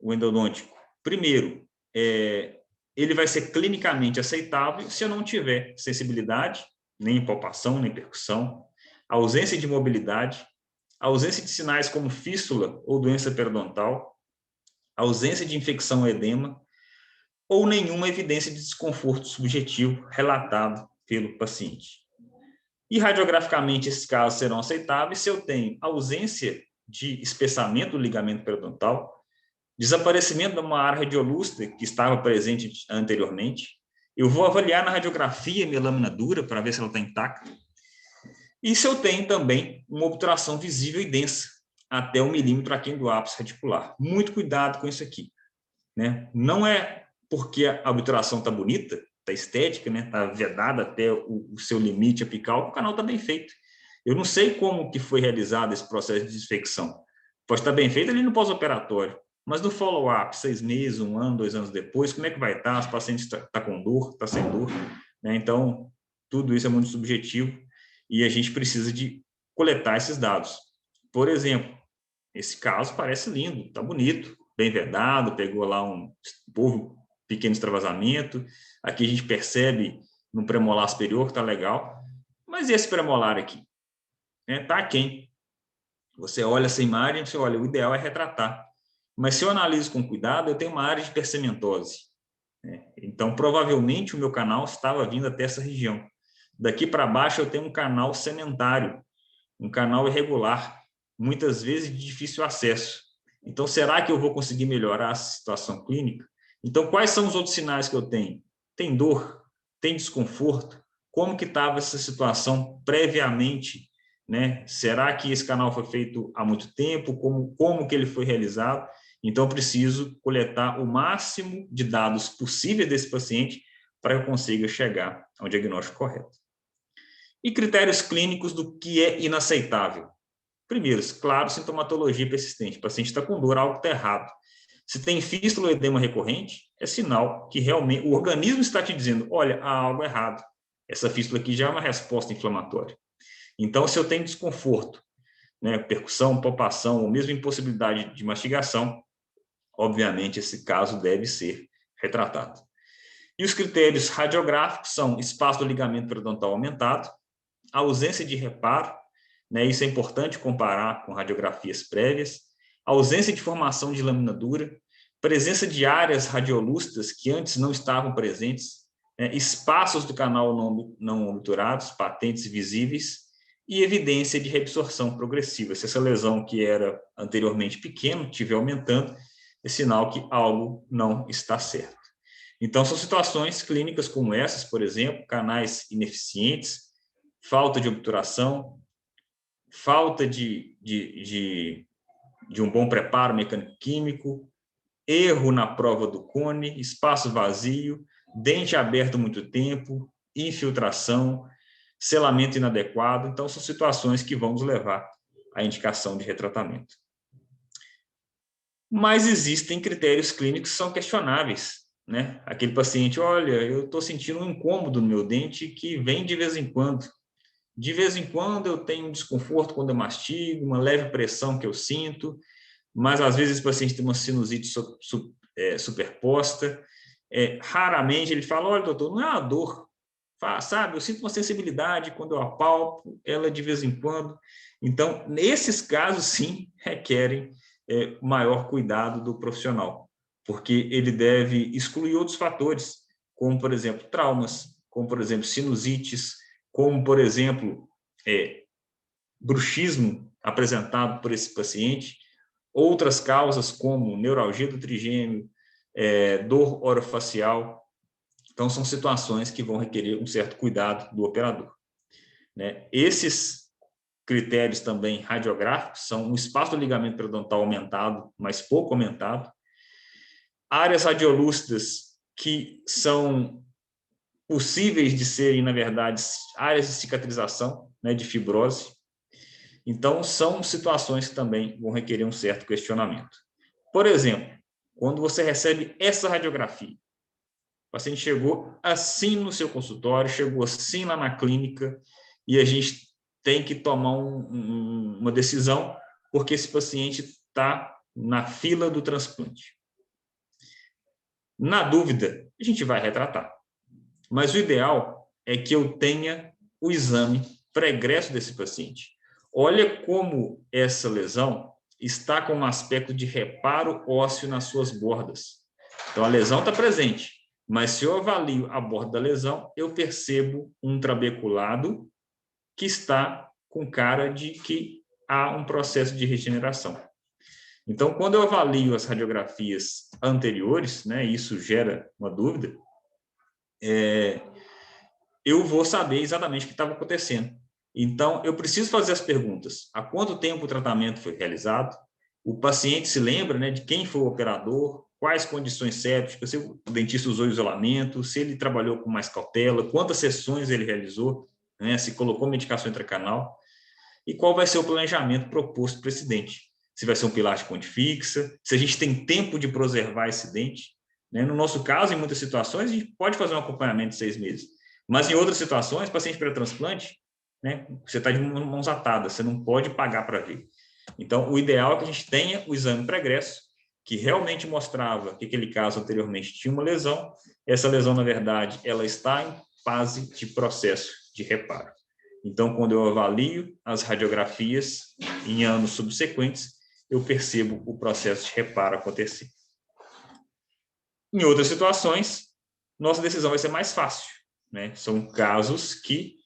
o endodôntico? Primeiro, ele vai ser clinicamente aceitável se eu não tiver sensibilidade, nem palpação, nem percussão, ausência de mobilidade, ausência de sinais como fístula ou doença periodontal, ausência de infecção ou edema, ou nenhuma evidência de desconforto subjetivo relatado pelo paciente. E radiograficamente esses casos serão aceitáveis se eu tenho ausência de espessamento do ligamento periodontal, desaparecimento de uma área radiolúcida que estava presente anteriormente. Eu vou avaliar na radiografia minha lâmina dura para ver se ela está intacta. E se eu tenho também uma obturação visível e densa, até 1 milímetro aquém do ápice radicular. Muito cuidado com isso aqui. Né? Não é porque a obturação está bonita, está estética, né? Está vedada até o seu limite apical, o canal está bem feito. Eu não sei como que foi realizado esse processo de desinfecção. Pode estar bem feito ali no pós-operatório, mas no follow-up, 6 meses, 1 ano, 2 anos depois, como é que vai estar? Os pacientes estão com dor, está sem dor? Né? Então, tudo isso é muito subjetivo e a gente precisa de coletar esses dados. Por exemplo, esse caso parece lindo, está bonito, bem vedado, pegou lá houve pequeno extravasamento. Aqui a gente percebe no premolar superior que está legal. Mas e esse premolar aqui? Está aquém. Você olha essa imagem, você olha, o ideal é retratar. Mas se eu analiso com cuidado, eu tenho uma área de hipercementose. Então, provavelmente, o meu canal estava vindo até essa região. Daqui para baixo, eu tenho um canal sementário, um canal irregular, muitas vezes de difícil acesso. Então, será que eu vou conseguir melhorar a situação clínica? Então, quais são os outros sinais que eu tenho? Tem dor? Tem desconforto? Como que estava essa situação previamente? Né? Será que esse canal foi feito há muito tempo? Como que ele foi realizado? Então, eu preciso coletar o máximo de dados possíveis desse paciente para que eu consiga chegar ao diagnóstico correto. E critérios clínicos do que é inaceitável. Primeiro, claro, sintomatologia persistente. O paciente está com dor, algo está errado. Se tem fístula ou edema recorrente, é sinal que realmente o organismo está te dizendo, olha, há algo errado. Essa fístula aqui já é uma resposta inflamatória. Então, se eu tenho desconforto, né, percussão, palpação, ou mesmo impossibilidade de mastigação, obviamente esse caso deve ser retratado. E os critérios radiográficos são espaço do ligamento periodontal aumentado, ausência de reparo, né, isso é importante comparar com radiografias prévias, ausência de formação de lâmina dura, presença de áreas radiolúcidas que antes não estavam presentes, né, espaços do canal não obturados, patentes e visíveis, e evidência de reabsorção progressiva. Se essa lesão que era anteriormente pequena estiver aumentando, é sinal que algo não está certo. Então, são situações clínicas como essas, por exemplo, canais ineficientes, falta de obturação, falta de um bom preparo mecânico-químico, erro na prova do cone, espaço vazio, dente aberto muito tempo, infiltração, selamento inadequado. Então, são situações que vão nos levar à indicação de retratamento. Mas existem critérios clínicos que são questionáveis, né? Aquele paciente, olha, eu estou sentindo um incômodo no meu dente que vem de vez em quando. De vez em quando eu tenho um desconforto quando eu mastigo, uma leve pressão que eu sinto, mas às vezes o paciente tem uma sinusite superposta. Raramente ele fala, olha, doutor, não é uma dor, sabe? Eu sinto uma sensibilidade quando eu apalpo, ela de vez em quando. Então, nesses casos, sim, requerem maior cuidado do profissional, porque ele deve excluir outros fatores, como, por exemplo, traumas, como, por exemplo, sinusites, como, por exemplo, bruxismo apresentado por esse paciente, outras causas como neuralgia do trigêmeo, dor orofacial. Então, são situações que vão requerer um certo cuidado do operador, né? Esses critérios também radiográficos são um espaço do ligamento periodontal aumentado, mas pouco aumentado, áreas radiolúcidas que são possíveis de serem, na verdade, áreas de cicatrização, né, de fibrose. Então, são situações que também vão requerer um certo questionamento. Por exemplo, quando você recebe essa radiografia, o paciente chegou assim no seu consultório, chegou assim lá na clínica, e a gente tem que tomar uma decisão, porque esse paciente está na fila do transplante. Na dúvida, a gente vai retratar. Mas o ideal é que eu tenha o exame pregresso desse paciente. Olha como essa lesão está com um aspecto de reparo ósseo nas suas bordas. Então, a lesão está presente, mas se eu avalio a borda da lesão, eu percebo um trabeculado que está com cara de que há um processo de regeneração. Então, quando eu avalio as radiografias anteriores, né, isso gera uma dúvida, eu vou saber exatamente o que estava acontecendo. Então, eu preciso fazer as perguntas. Há quanto tempo o tratamento foi realizado? O paciente se lembra, né, de quem foi o operador, quais condições sépticas, se o dentista usou isolamento, se ele trabalhou com mais cautela, quantas sessões ele realizou, né, se colocou medicação intracanal, e qual vai ser o planejamento proposto para esse dente. Se vai ser um pilar de ponte fixa, se a gente tem tempo de preservar esse dente. Né? No nosso caso, em muitas situações, a gente pode fazer um acompanhamento de 6 meses. Mas em outras situações, paciente pré-transplante, né, você está de mãos atadas, você não pode pagar para ver. Então, o ideal é que a gente tenha o exame pregresso, que realmente mostrava que aquele caso anteriormente tinha uma lesão. Essa lesão, na verdade, ela está em fase de processo de reparo. Então, quando eu avalio as radiografias em anos subsequentes, eu percebo o processo de reparo acontecer. Em outras situações, nossa decisão vai ser mais fácil, né? São casos que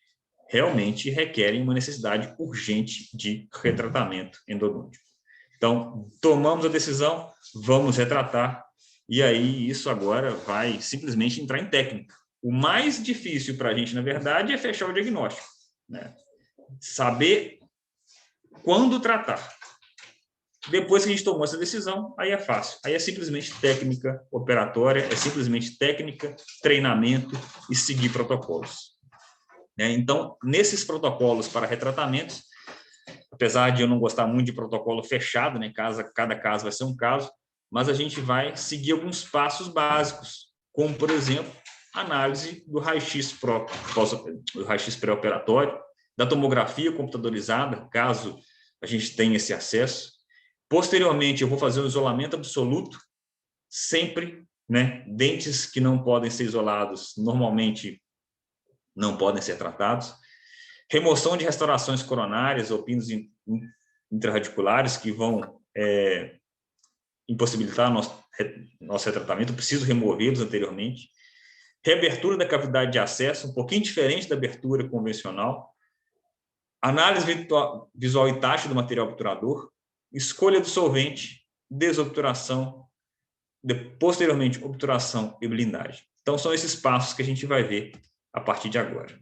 realmente requerem uma necessidade urgente de retratamento endodôntico. Então, tomamos a decisão, vamos retratar, e aí isso agora vai simplesmente entrar em técnica. O mais difícil para a gente, na verdade, é fechar o diagnóstico, né? Saber quando tratar. Depois que a gente tomou essa decisão, aí é fácil. Aí é simplesmente técnica operatória, é simplesmente técnica, treinamento e seguir protocolos. Então, nesses protocolos para retratamentos, apesar de eu não gostar muito de protocolo fechado, né, cada caso vai ser um caso, mas a gente vai seguir alguns passos básicos, como, por exemplo, análise do raio-x pré-operatório, da tomografia computadorizada, caso a gente tenha esse acesso. Posteriormente, eu vou fazer um isolamento absoluto, sempre, né? Dentes que não podem ser isolados, normalmente não podem ser tratados. Remoção de restaurações coronárias ou pinos intrarradiculares que vão impossibilitar nosso retratamento, eu preciso removê-los anteriormente. Reabertura da cavidade de acesso, um pouquinho diferente da abertura convencional. Análise visual e tátil do material obturador. Escolha do solvente, desobturação, posteriormente obturação e blindagem. Então, são esses passos que a gente vai ver a partir de agora.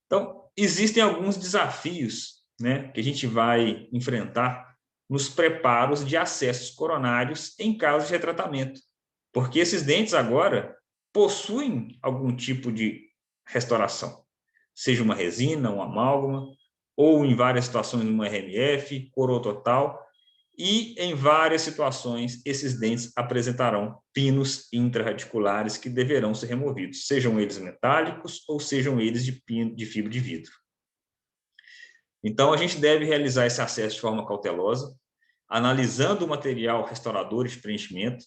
Então, existem alguns desafios, né, que a gente vai enfrentar nos preparos de acessos coronários em caso de retratamento, porque esses dentes agora possuem algum tipo de restauração, seja uma resina, um amálgama, ou em várias situações uma RMF, coroa total, e em várias situações esses dentes apresentarão pinos intrarradiculares que deverão ser removidos, sejam eles metálicos ou sejam eles de fibra de vidro. Então, a gente deve realizar esse acesso de forma cautelosa, analisando o material restaurador de preenchimento,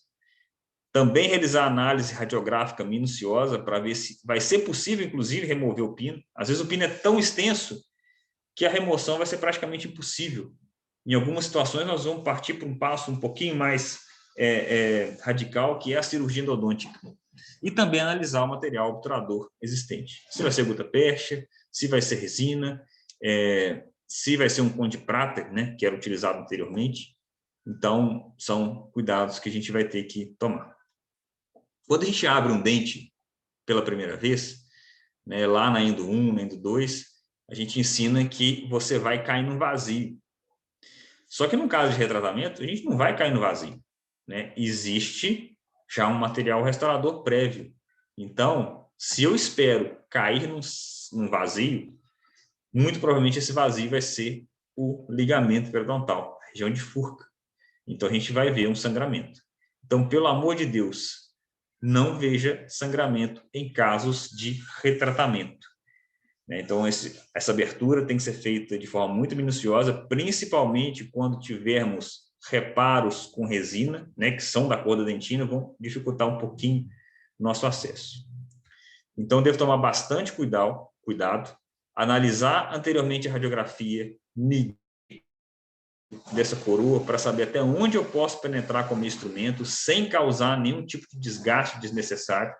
também realizar análise radiográfica minuciosa para ver se vai ser possível, inclusive, remover o pino. Às vezes o pino é tão extenso que a remoção vai ser praticamente impossível, Em algumas situações, nós vamos partir para um passo um pouquinho mais radical, que é a cirurgia endodôntica. E também analisar o material obturador existente. Se vai ser gutta-percha, se vai ser resina, se vai ser um conde de prata, né, que era utilizado anteriormente. Então, são cuidados que a gente vai ter que tomar. Quando a gente abre um dente pela primeira vez, né, lá na Endo 1, na Endo 2, a gente ensina que você vai cair no vazio. Só que no caso de retratamento, a gente não vai cair no vazio, né? Existe já um material restaurador prévio. Então, se eu espero cair num vazio, muito provavelmente esse vazio vai ser o ligamento periodontal, a região de Furca. Então, a gente vai ver um sangramento. Então, pelo amor de Deus, não veja sangramento em casos de retratamento. Então, essa abertura tem que ser feita de forma muito minuciosa, principalmente quando tivermos reparos com resina, né, que são da cor da dentina, vão dificultar um pouquinho o nosso acesso. Então, devo tomar bastante cuidado, analisar anteriormente a radiografia dessa coroa para saber até onde eu posso penetrar com o meu instrumento sem causar nenhum tipo de desgaste desnecessário.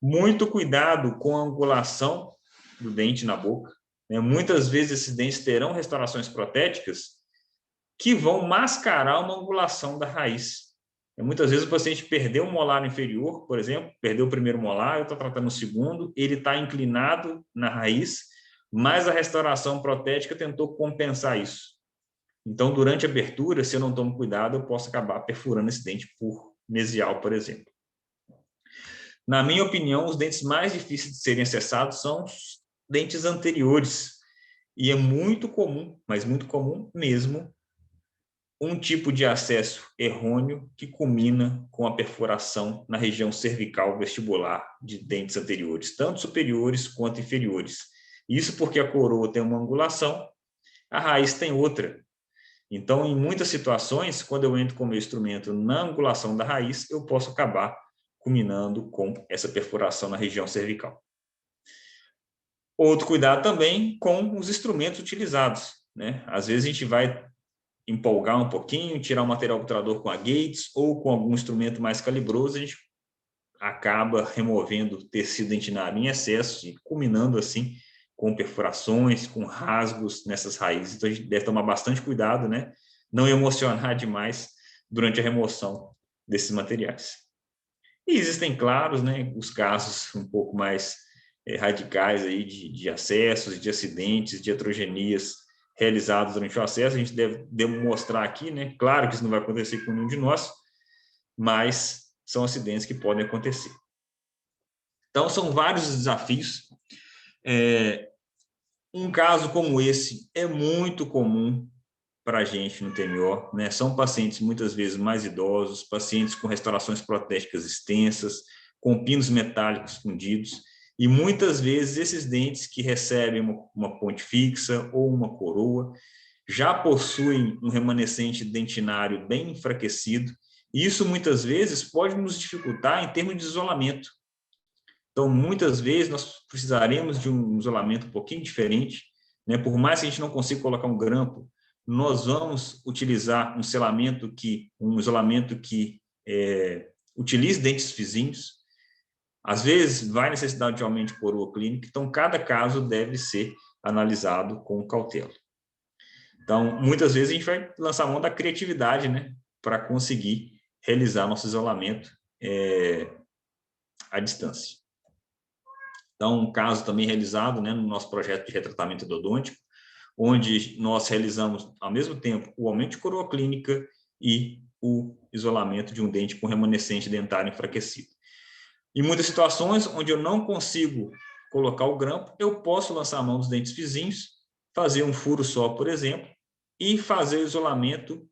Muito cuidado com a angulação do dente na boca. Muitas vezes esses dentes terão restaurações protéticas que vão mascarar uma angulação da raiz. Muitas vezes o paciente perdeu um molar inferior, por exemplo, perdeu o primeiro molar, eu estou tratando o segundo, ele está inclinado na raiz, mas a restauração protética tentou compensar isso. Então, durante a abertura, se eu não tomo cuidado, eu posso acabar perfurando esse dente por mesial, por exemplo. Na minha opinião, os dentes mais difíceis de serem acessados são os dentes anteriores. E é muito comum, mas muito comum mesmo, um tipo de acesso errôneo que culmina com a perfuração na região cervical vestibular de dentes anteriores, tanto superiores quanto inferiores. Isso porque a coroa tem uma angulação, a raiz tem outra. Então, em muitas situações, quando eu entro com o meu instrumento na angulação da raiz, eu posso acabar culminando com essa perfuração na região cervical. Outro cuidado também com os instrumentos utilizados, né? Às vezes a gente vai empolgar um pouquinho, tirar o material obturador com a Gates ou com algum instrumento mais calibroso, a gente acaba removendo tecido dentinário em excesso e culminando assim com perfurações, com rasgos nessas raízes. Então a gente deve tomar bastante cuidado, né? Não emocionar demais durante a remoção desses materiais. E existem, claro, né, os casos um pouco mais radicais aí de acessos, de acidentes, de heterogenias realizados durante o acesso. A gente deve demonstrar aqui, né? Claro que isso não vai acontecer com nenhum de nós, mas são acidentes que podem acontecer. Então, são vários desafios. Um caso como esse é muito comum para a gente no TMO, né? São pacientes muitas vezes mais idosos, pacientes com restaurações protéticas extensas, com pinos metálicos fundidos, e muitas vezes esses dentes que recebem uma ponte fixa ou uma coroa já possuem um remanescente dentinário bem enfraquecido, e isso muitas vezes pode nos dificultar em termos de isolamento. Então, muitas vezes nós precisaremos de um isolamento um pouquinho diferente, né? Por mais que a gente não consiga colocar um grampo, nós vamos utilizar um isolamento que utilize dentes vizinhos. Às vezes, vai necessidade de aumento de coroa clínica, então cada caso deve ser analisado com cautela. Então, muitas vezes a gente vai lançar mão da criatividade, né, para conseguir realizar nosso isolamento à distância. Então, um caso também realizado, né, no nosso projeto de retratamento endodôntico, onde nós realizamos, ao mesmo tempo, o aumento de coroa clínica e o isolamento de um dente com remanescente dentário enfraquecido. Em muitas situações onde eu não consigo colocar o grampo, eu posso lançar a mão dos dentes vizinhos, fazer um furo só, por exemplo, e fazer o isolamento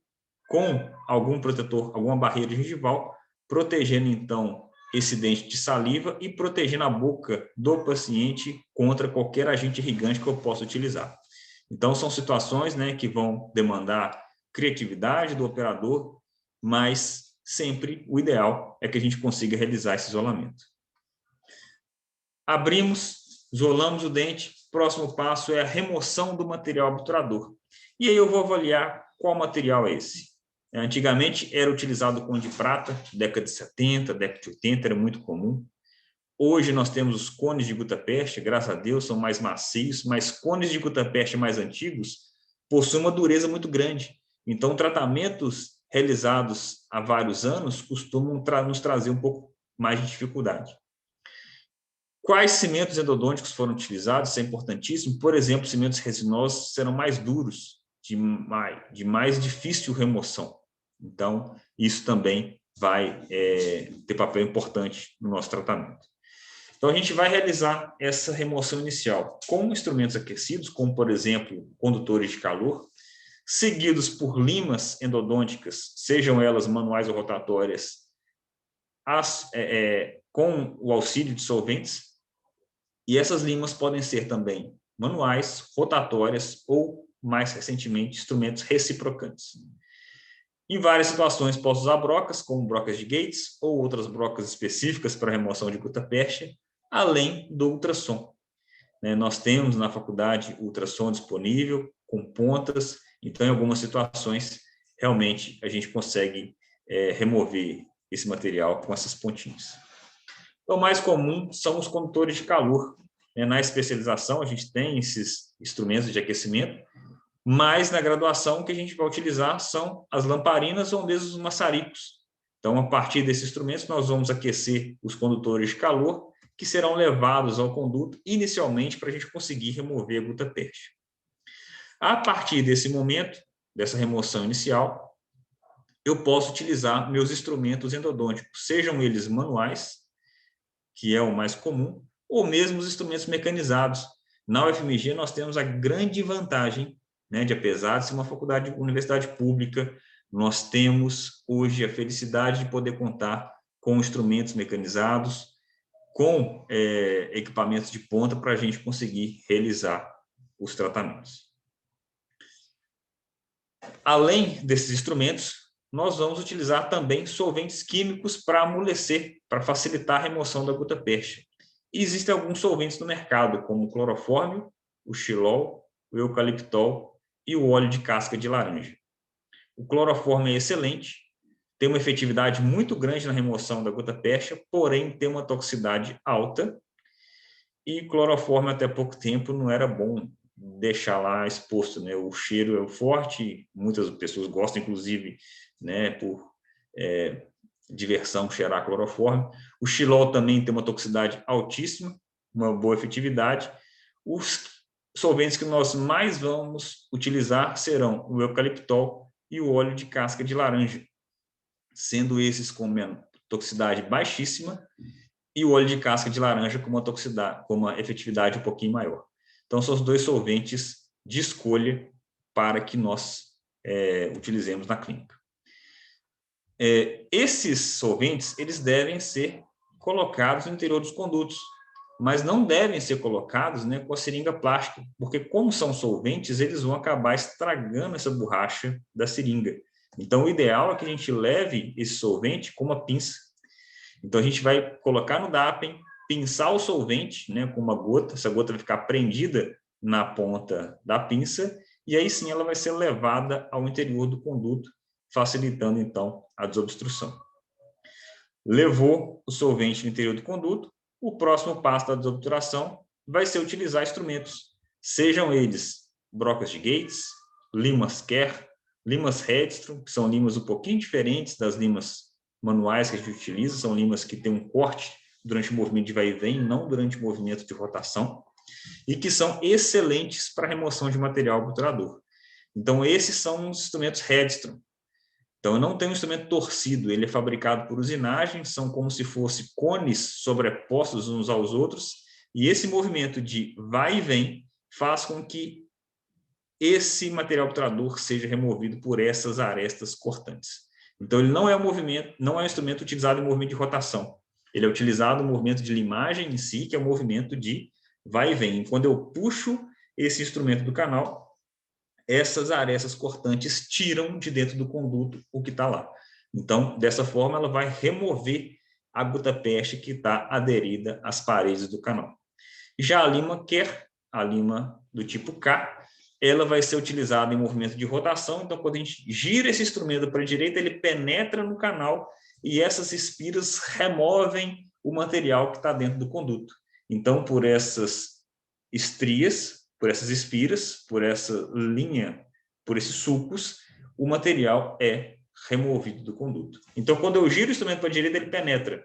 com algum protetor, alguma barreira gengival, protegendo, então, esse dente de saliva e protegendo a boca do paciente contra qualquer agente irrigante que eu possa utilizar. Então, são situações, né, que vão demandar criatividade do operador, mas sempre o ideal é que a gente consiga realizar esse isolamento. Abrimos, isolamos o dente, próximo passo é a remoção do material obturador. E aí eu vou avaliar qual material é esse? Antigamente era utilizado cone de prata, década de 70, década de 80, era muito comum. Hoje nós temos os cones de gutta-percha, graças a Deus, são mais macios, mas cones de gutta-percha mais antigos possuem uma dureza muito grande. Então, tratamentos realizados há vários anos costumam nos trazer um pouco mais de dificuldade. Quais cimentos endodônticos foram utilizados? Isso é importantíssimo. Por exemplo, cimentos resinosos serão mais duros, de mais difícil remoção. Então, isso também vai ter papel importante no nosso tratamento. Então, a gente vai realizar essa remoção inicial com instrumentos aquecidos, como, por exemplo, condutores de calor, seguidos por limas endodônticas, sejam elas manuais ou rotatórias, com o auxílio de solventes. E essas limas podem ser também manuais, rotatórias ou, mais recentemente, instrumentos reciprocantes. Em várias situações, posso usar brocas, como brocas de Gates ou outras brocas específicas para remoção de gutta-percha, além do ultrassom. Nós temos na faculdade ultrassom disponível, com pontas, então, em algumas situações, realmente, a gente consegue remover esse material com essas pontinhas. O mais comum são os condutores de calor. Na especialização, a gente tem esses instrumentos de aquecimento, mas na graduação, o que a gente vai utilizar são as lamparinas ou mesmo os maçaricos. Então, a partir desses instrumentos, nós vamos aquecer os condutores de calor, que serão levados ao conduto inicialmente para a gente conseguir remover a gutta-percha. A partir desse momento, dessa remoção inicial, eu posso utilizar meus instrumentos endodônticos, sejam eles manuais, que é o mais comum, ou mesmo os instrumentos mecanizados. Na UFMG, nós temos a grande vantagem, de apesar de ser uma universidade pública, nós temos hoje a felicidade de poder contar com instrumentos mecanizados, com equipamentos de ponta para a gente conseguir realizar os tratamentos. Além desses instrumentos, nós vamos utilizar também solventes químicos para amolecer, para facilitar a remoção da gutta-percha. E existem alguns solventes no mercado, como o clorofórmio, o xilol, o eucaliptol e o óleo de casca de laranja. O clorofórmio é excelente, tem uma efetividade muito grande na remoção da gutta-percha, porém tem uma toxicidade alta, e clorofórmio até pouco tempo não era bom deixar lá exposto, O cheiro é forte, muitas pessoas gostam, inclusive, por diversão, cheirar clorofórmio. O xilol também tem uma toxicidade altíssima, uma boa efetividade. Os solventes que nós mais vamos utilizar serão o eucaliptol e o óleo de casca de laranja, sendo esses com uma toxicidade baixíssima e o óleo de casca de laranja com uma efetividade um pouquinho maior. Então, são os dois solventes de escolha para que nós utilizemos na clínica. Esses solventes, eles devem ser colocados no interior dos condutos, mas não devem ser colocados com a seringa plástica, porque como são solventes, eles vão acabar estragando essa borracha da seringa. Então, o ideal é que a gente leve esse solvente com uma pinça. Então, a gente vai colocar no DAPEN, pinçar o solvente com uma gota, essa gota vai ficar prendida na ponta da pinça, e aí sim ela vai ser levada ao interior do conduto, facilitando, então, a desobstrução. Levou o solvente no interior do conduto, o próximo passo da desobturação vai ser utilizar instrumentos, sejam eles brocas de Gates, limas Kerr, limas Hedstrom, que são limas um pouquinho diferentes das limas manuais que a gente utiliza, são limas que têm um corte durante o movimento de vai e vem, não durante o movimento de rotação, e que são excelentes para remoção de material obturador. Então, esses são os instrumentos Hedstrom. Então, eu não tenho um instrumento torcido, ele é fabricado por usinagem, são como se fossem cones sobrepostos uns aos outros, e esse movimento de vai e vem faz com que esse material obturador seja removido por essas arestas cortantes. Então, ele não é um instrumento utilizado em movimento de rotação, ele é utilizado no movimento de limagem em si, que é o movimento de vai e vem. E quando eu puxo esse instrumento do canal, essas arestas cortantes tiram de dentro do conduto o que está lá. Então, dessa forma, ela vai remover a gutta-percha que está aderida às paredes do canal. Já a lima Kerr, a lima do tipo K, ela vai ser utilizada em movimento de rotação. Então, quando a gente gira esse instrumento para a direita, ele penetra no canal e essas espiras removem o material que está dentro do conduto. Então, por essas estrias, por essas espiras, por essa linha, por esses sulcos, o material é removido do conduto. Então, quando eu giro o instrumento para a direita, ele penetra.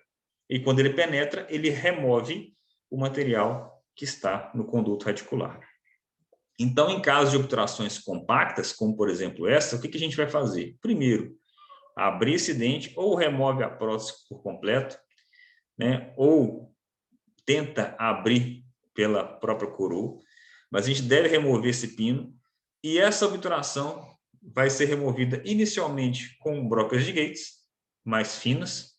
E quando ele penetra, ele remove o material que está no conduto radicular. Então, em caso de obturações compactas, como por exemplo essa, o que a gente vai fazer? Primeiro, abrir esse dente, ou remove a prótese por completo, né? Ou tenta abrir pela própria coroa, mas a gente deve remover esse pino, e essa obturação vai ser removida inicialmente com brocas de Gates, mais finas,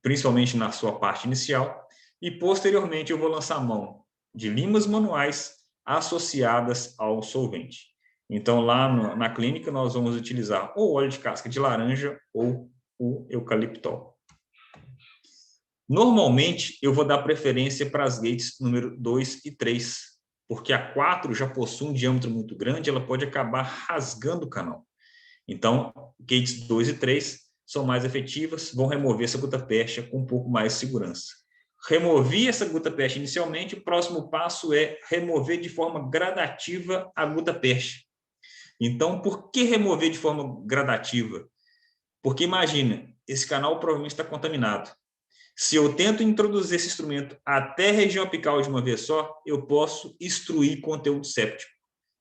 principalmente na sua parte inicial, e posteriormente eu vou lançar mão de limas manuais associadas ao solvente. Então, lá na clínica, nós vamos utilizar ou óleo de casca de laranja ou o eucaliptol. Normalmente, eu vou dar preferência para as gates número 2 e 3, porque a 4 já possui um diâmetro muito grande, ela pode acabar rasgando o canal. Então, gates 2 e 3 são mais efetivas, vão remover essa gutta-percha com um pouco mais de segurança. Removi essa gutta-percha inicialmente, o próximo passo é remover de forma gradativa a gutta-percha. Então, por que remover de forma gradativa? Porque imagina, esse canal provavelmente está contaminado. Se eu tento introduzir esse instrumento até a região apical de uma vez só, eu posso extruir conteúdo séptico.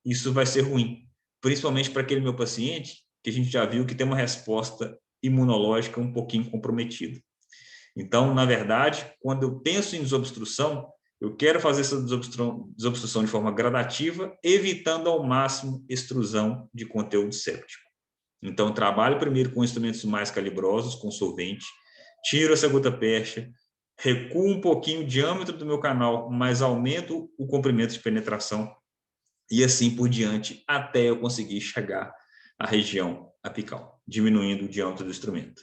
Isso vai ser ruim, principalmente para aquele meu paciente que a gente já viu que tem uma resposta imunológica um pouquinho comprometida. Então, na verdade, quando eu penso em desobstrução, eu quero fazer essa desobstrução de forma gradativa, evitando ao máximo extrusão de conteúdo séptico. Então, trabalho primeiro com instrumentos mais calibrosos, com solvente, tiro essa gutta-percha, recuo um pouquinho o diâmetro do meu canal, mas aumento o comprimento de penetração e assim por diante, até eu conseguir chegar à região apical, diminuindo o diâmetro do instrumento.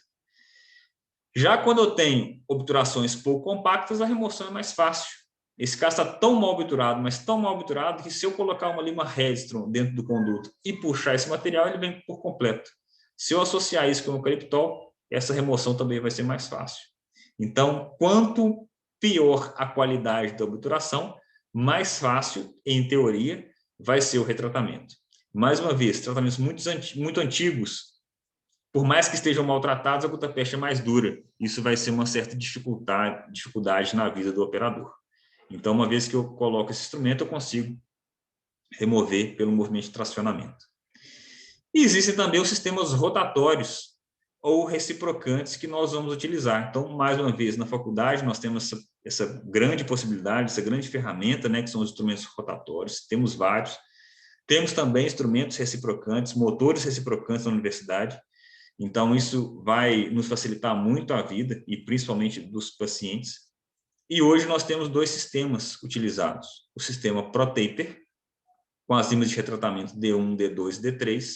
Já quando eu tenho obturações pouco compactas, a remoção é mais fácil. Esse caso está tão mal obturado, mas tão mal obturado, que se eu colocar uma lima Redstone dentro do conduto e puxar esse material, ele vem por completo. Se eu associar isso com o eucaliptol, essa remoção também vai ser mais fácil. Então, quanto pior a qualidade da obturação, mais fácil, em teoria, vai ser o retratamento. Mais uma vez, tratamentos muito antigos, por mais que estejam maltratados, a gutta-percha é mais dura. Isso vai ser uma certa dificuldade na vida do operador. Então, uma vez que eu coloco esse instrumento, eu consigo remover pelo movimento de tracionamento. E existem também os sistemas rotatórios ou reciprocantes que nós vamos utilizar. Então, mais uma vez, na faculdade, nós temos essa grande possibilidade, essa grande ferramenta, né, que são os instrumentos rotatórios. Temos vários. Temos também instrumentos reciprocantes, motores reciprocantes na universidade. Então, isso vai nos facilitar muito a vida, e principalmente dos pacientes. E hoje nós temos dois sistemas utilizados. O sistema ProTaper, com as limas de retratamento D1, D2 e D3,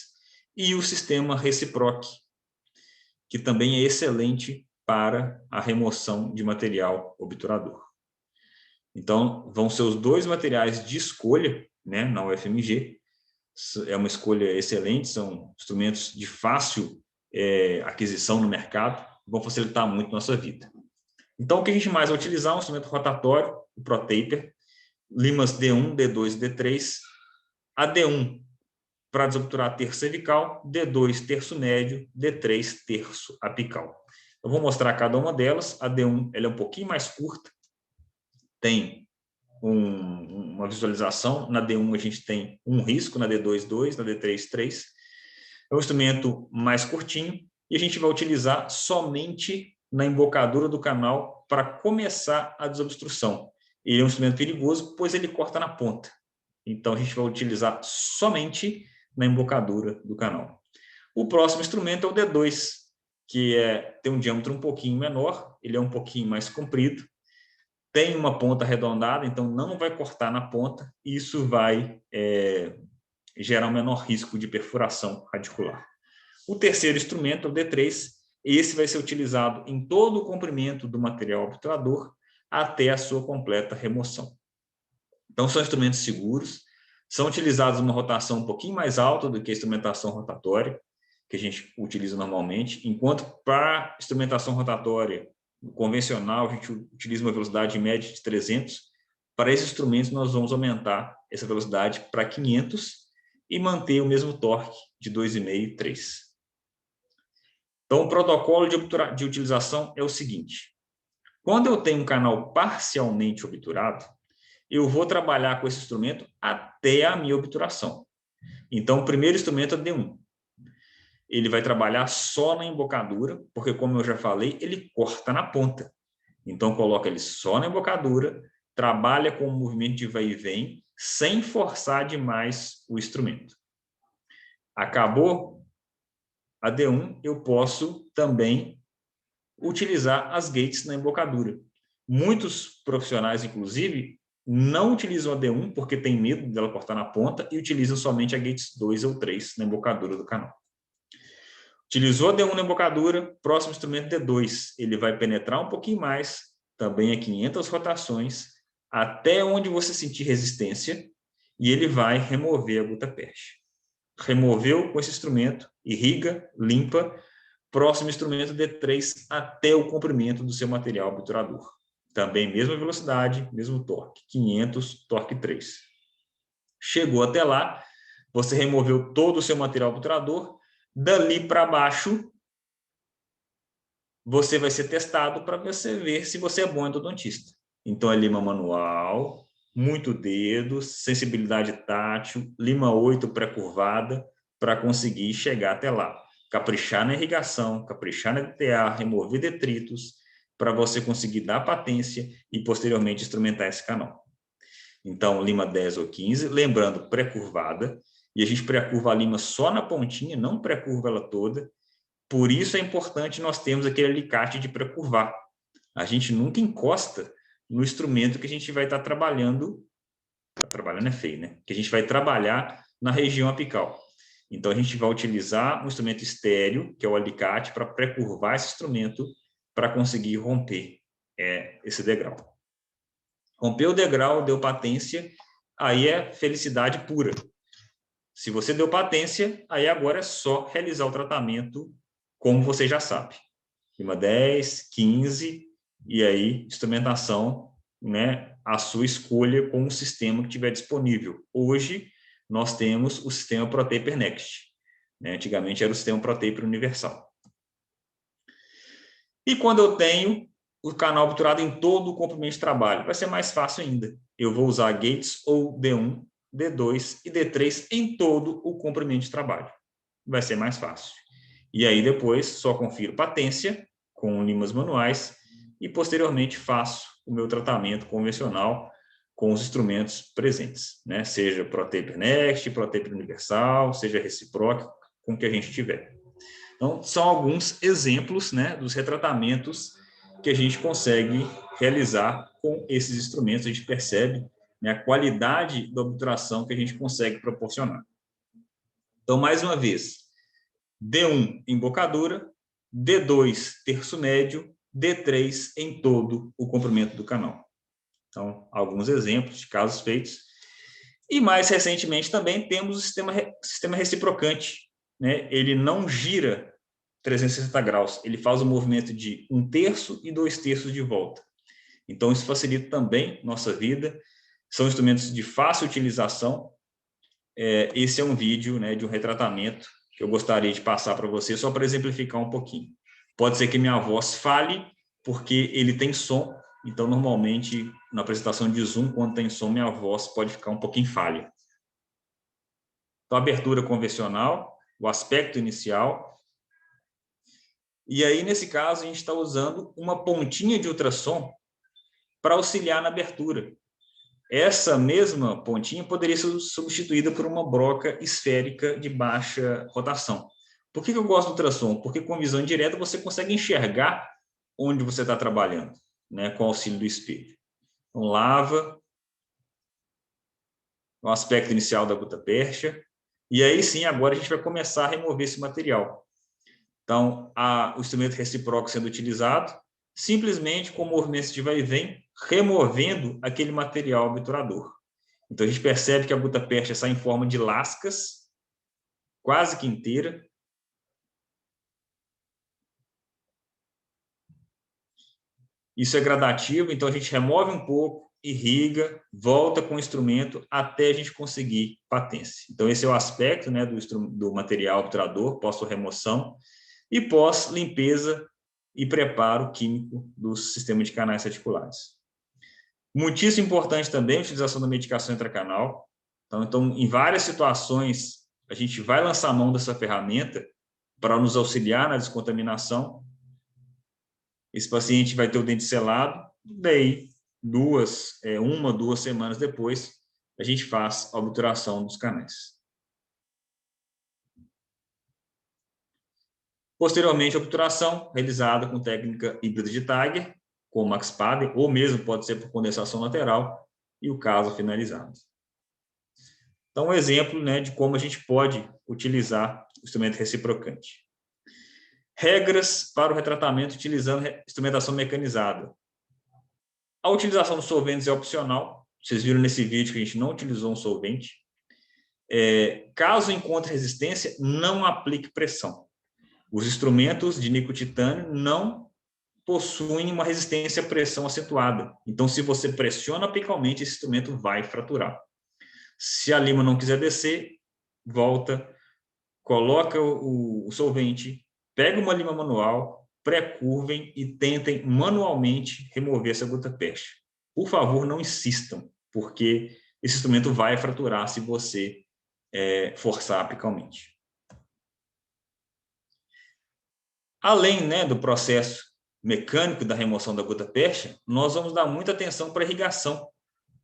e o sistema Reciproc, que também é excelente para a remoção de material obturador. Então, vão ser os dois materiais de escolha, né, na UFMG. É uma escolha excelente, são instrumentos de fácil aquisição no mercado, vão facilitar muito a nossa vida. Então, o que a gente mais vai utilizar é um instrumento rotatório, o ProTaper, limas D1, D2 e D3, a D1 para desobturar terço cervical, D2 terço médio, D3 terço apical. Eu vou mostrar cada uma delas. A D1 ela é um pouquinho mais curta, tem uma visualização. Na D1 a gente tem um risco, na D2, 2, na D3, 3. É um instrumento mais curtinho e a gente vai utilizar somente na embocadura do canal para começar a desobstrução. Ele é um instrumento perigoso, pois ele corta na ponta. Então, a gente vai utilizar somente na embocadura do canal. O próximo instrumento é o D2, que tem um diâmetro um pouquinho menor, ele é um pouquinho mais comprido, tem uma ponta arredondada, então não vai cortar na ponta, e isso vai gerar um menor risco de perfuração radicular. O terceiro instrumento é o D3, esse vai ser utilizado em todo o comprimento do material obturador até a sua completa remoção. Então, são instrumentos seguros, São utilizados uma rotação um pouquinho mais alta do que a instrumentação rotatória, que a gente utiliza normalmente, enquanto para instrumentação rotatória convencional, a gente utiliza uma velocidade média de 300. Para esses instrumentos, nós vamos aumentar essa velocidade para 500 e manter o mesmo torque de 2,5 e 3. Então, o protocolo de utilização é o seguinte. Quando eu tenho um canal parcialmente obturado, eu vou trabalhar com esse instrumento até a minha obturação. Então, o primeiro instrumento é D1. Ele vai trabalhar só na embocadura, porque, como eu já falei, ele corta na ponta. Então, coloca ele só na embocadura, trabalha com o movimento de vai e vem, sem forçar demais o instrumento. Acabou a D1, eu posso também utilizar as gates na embocadura. Muitos profissionais, inclusive, não utilizam a D1 porque tem medo dela cortar na ponta e utilizam somente a gates 2 ou 3 na embocadura do canal. Utilizou a D1 na embocadura, próximo instrumento D2. Ele vai penetrar um pouquinho mais, também a 500 rotações, até onde você sentir resistência, e ele vai remover a gutta-percha. Removeu com esse instrumento, irriga, limpa, próximo instrumento D3 até o comprimento do seu material obturador. Também mesma velocidade, mesmo torque, 500, torque 3. Chegou até lá, você removeu todo o seu material obturador, dali para baixo, você vai ser testado para você ver se você é bom endodontista. Então, é lima manual, muito dedo, sensibilidade tátil, lima 8 pré-curvada, para conseguir chegar até lá. Caprichar na irrigação, caprichar na DTA, remover detritos, para você conseguir dar patência e, posteriormente, instrumentar esse canal. Então, lima 10 ou 15, lembrando, pré-curvada, e a gente pré-curva a lima só na pontinha, não pré-curva ela toda. Por isso é importante nós termos aquele alicate de pré-curvar. A gente nunca encosta no instrumento que a gente vai estar trabalhando. Trabalhando é feio, né? Que a gente vai trabalhar na região apical. Então, a gente vai utilizar um instrumento estéreo, que é o alicate, para pré-curvar esse instrumento para conseguir romper esse degrau. Rompeu o degrau, deu patência, aí é felicidade pura. Se você deu patência, aí agora é só realizar o tratamento como você já sabe. Lima 10, 15, e aí instrumentação, né, a sua escolha com o sistema que tiver disponível. Hoje, nós temos o sistema ProTaper Next. Né? Antigamente era o sistema ProTaper Universal. E quando eu tenho o canal obturado em todo o comprimento de trabalho, vai ser mais fácil ainda. Eu vou usar gates ou D1, D2 e D3 em todo o comprimento de trabalho. Vai ser mais fácil. E aí depois só confiro patência com limas manuais e posteriormente faço o meu tratamento convencional com os instrumentos presentes, né? Seja ProTaper Next, ProTaper Universal, seja recíproco, com o que a gente tiver. Então, são alguns exemplos, né, dos retratamentos que a gente consegue realizar com esses instrumentos. A gente percebe, né, a qualidade da obturação que a gente consegue proporcionar. Então, mais uma vez, D1 embocadura, D2 terço médio, D3 em todo o comprimento do canal. Então, alguns exemplos de casos feitos. E mais recentemente também temos o sistema reciprocante, né? Ele não gira 360 graus, ele faz o movimento de 1/3 e 2/3 de volta. Então, isso facilita também nossa vida. São instrumentos de fácil utilização. Esse é um vídeo, né, de um retratamento que eu gostaria de passar para você, só para exemplificar um pouquinho. Pode ser que minha voz fale, porque ele tem som, então, normalmente, na apresentação de Zoom, quando tem som, minha voz pode ficar um pouquinho falha. Então, abertura convencional, o aspecto inicial. E aí, nesse caso, a gente está usando uma pontinha de ultrassom para auxiliar na abertura. Essa mesma pontinha poderia ser substituída por uma broca esférica de baixa rotação. Por que eu gosto do ultrassom? Porque com visão direta você consegue enxergar onde você está trabalhando, né, com o auxílio do espelho. Então, lava o aspecto inicial da gutta-percha, e aí sim, agora a gente vai começar a remover esse material. Então, o instrumento recíproco sendo utilizado, simplesmente com movimentos de vai e vem, removendo aquele material obturador. Então, a gente percebe que a gutta-percha sai em forma de lascas, quase que inteira. Isso é gradativo, então a gente remove um pouco, irriga, volta com o instrumento até a gente conseguir patência. Então, esse é o aspecto, né, do material obturador, pós-remoção e pós-limpeza e preparo químico do sistema de canais reticulares. Muitíssimo importante também a utilização da medicação intracanal. Então, em várias situações, a gente vai lançar a mão dessa ferramenta para nos auxiliar na descontaminação. Esse paciente vai ter o dente selado, daí, uma, duas semanas depois, a gente faz a obturação dos canais. Posteriormente, a obturação realizada com técnica híbrida de Tiger, com Max Paden, ou mesmo pode ser por condensação lateral, e o caso finalizado. Então, um exemplo, né, de como a gente pode utilizar o instrumento reciprocante. Regras para o retratamento utilizando instrumentação mecanizada. A utilização dos solventes é opcional. Vocês viram nesse vídeo que a gente não utilizou um solvente. Caso encontre resistência, não aplique pressão. Os instrumentos de nicotitânio não possuem uma resistência à pressão acentuada. Então, se você pressiona apicalmente, esse instrumento vai fraturar. Se a lima não quiser descer, volta, coloca o solvente, pega uma lima manual, pré-curvem e tentem manualmente remover essa gutta-percha. Por favor, não insistam, porque esse instrumento vai fraturar se você forçar apicalmente. Além, né, do processo mecânico da remoção da gutta-percha, nós vamos dar muita atenção para a irrigação.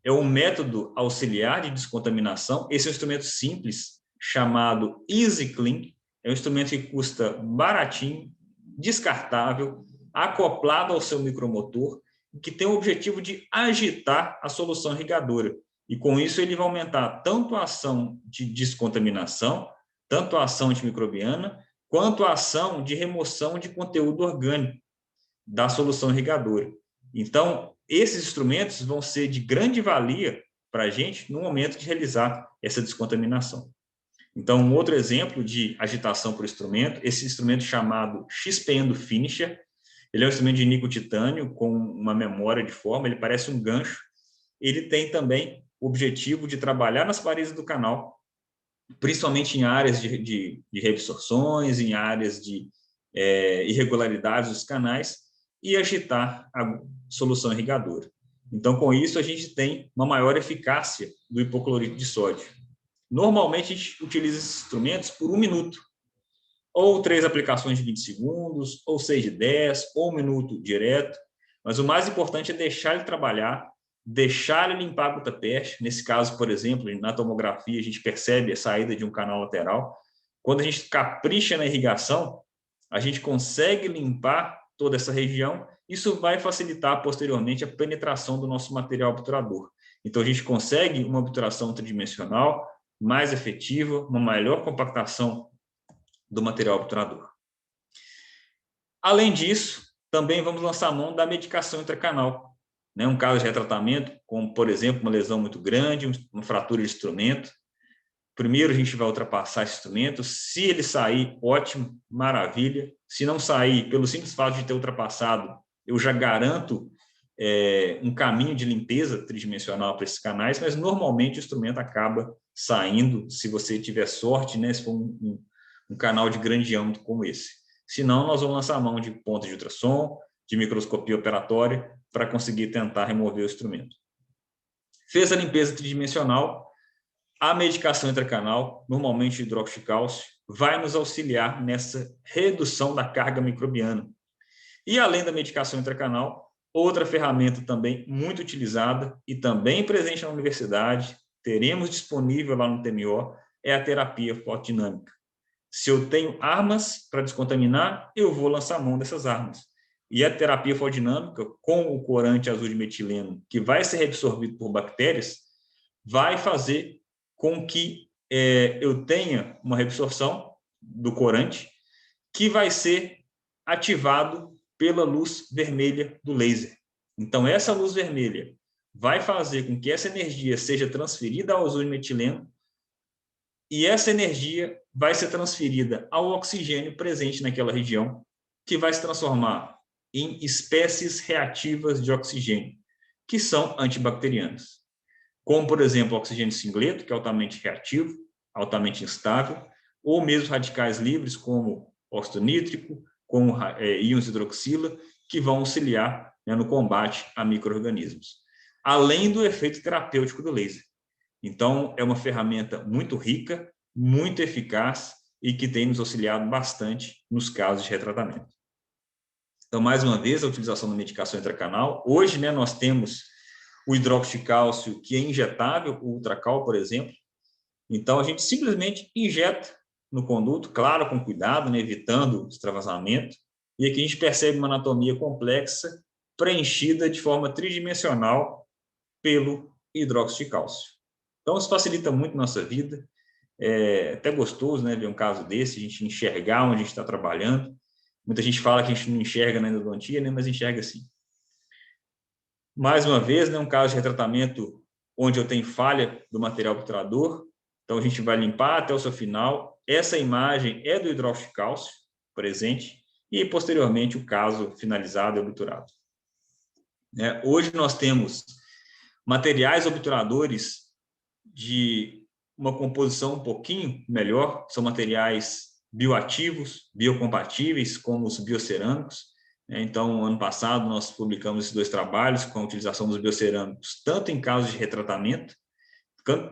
É um método auxiliar de descontaminação. Esse é um instrumento simples, chamado Easy Clean. É um instrumento que custa baratinho, descartável, acoplado ao seu micromotor, que tem o objetivo de agitar a solução irrigadora. E com isso ele vai aumentar tanto a ação de descontaminação, tanto a ação antimicrobiana, quanto a ação de remoção de conteúdo orgânico da solução irrigadora. Então, esses instrumentos vão ser de grande valia para a gente no momento de realizar essa descontaminação. Então, um outro exemplo de agitação por instrumento, esse instrumento chamado XPendo Finisher, ele é um instrumento de nicotitânio com uma memória de forma, ele parece um gancho. Ele tem também o objetivo de trabalhar nas paredes do canal, principalmente em áreas de reabsorções, em áreas de irregularidades dos canais, e agitar a solução irrigadora. Então, com isso, a gente tem uma maior eficácia do hipoclorito de sódio. Normalmente, a gente utiliza esses instrumentos por 1 minuto, ou 3 aplicações de 20 segundos, ou 6 de 10, ou 1 minuto direto, mas o mais importante é deixar ele trabalhar, deixar ele limpar a gutta-percha. Nesse caso, por exemplo, na tomografia, a gente percebe a saída de um canal lateral. Quando a gente capricha na irrigação, a gente consegue limpar toda essa região. Isso vai facilitar posteriormente a penetração do nosso material obturador. Então, a gente consegue uma obturação tridimensional mais efetiva, uma melhor compactação do material obturador. Além disso, também vamos lançar a mão da medicação intracanal. Um caso de retratamento, como, por exemplo, uma lesão muito grande, uma fratura de instrumento. Primeiro, a gente vai ultrapassar esse instrumento. Se ele sair, ótimo, maravilha. Se não sair, pelo simples fato de ter ultrapassado, eu já garanto um caminho de limpeza tridimensional para esses canais, mas normalmente o instrumento acaba saindo, se você tiver sorte, né, se for um canal de grande âmbito como esse. Se não, nós vamos lançar a mão de ponta de ultrassom, de microscopia operatória, para conseguir tentar remover o instrumento. Fez a limpeza tridimensional, a medicação intracanal, normalmente hidróxido de cálcio, vai nos auxiliar nessa redução da carga microbiana. E além da medicação intracanal, outra ferramenta também muito utilizada e também presente na universidade, teremos disponível lá no TMO, é a terapia fotodinâmica. Se eu tenho armas para descontaminar, eu vou lançar a mão dessas armas. E a terapia fotodinâmica, com o corante azul de metileno, que vai ser reabsorvido por bactérias, vai fazer com que eu tenha uma reabsorção do corante, que vai ser ativado pela luz vermelha do laser. Então, essa luz vermelha vai fazer com que essa energia seja transferida ao ozônio metileno e essa energia vai ser transferida ao oxigênio presente naquela região, que vai se transformar em espécies reativas de oxigênio, que são antibacterianas, como, por exemplo, o oxigênio singleto, que é altamente reativo, altamente instável, ou mesmo radicais livres, como óxido nítrico, como íons hidroxila, que vão auxiliar, né, no combate a micro-organismos, além do efeito terapêutico do laser. Então, é uma ferramenta muito rica, muito eficaz e que tem nos auxiliado bastante nos casos de retratamento. Então, mais uma vez, a utilização da medicação intracanal. Hoje, né, nós temos o hidróxido de cálcio, que é injetável, o Ultracal, por exemplo. Então, a gente simplesmente injeta no conduto, claro, com cuidado, né, evitando extravasamento. E aqui a gente percebe uma anatomia complexa, preenchida de forma tridimensional pelo hidróxido de cálcio. Então, isso facilita muito a nossa vida. É até gostoso, né, ver um caso desse, a gente enxergar onde a gente está trabalhando. Muita gente fala que a gente não enxerga na endodontia, né, mas enxerga sim. Mais uma vez, né, um caso de retratamento onde eu tenho falha do material obturador. Então, a gente vai limpar até o seu final. Essa imagem é do hidróxido de cálcio presente e, posteriormente, o caso finalizado e obturado. Hoje, nós temos materiais obturadores de uma composição um pouquinho melhor, são materiais bioativos, biocompatíveis, como os biocerâmicos. Então, ano passado, nós publicamos esses 2 trabalhos com a utilização dos biocerâmicos, tanto em casos de retratamento,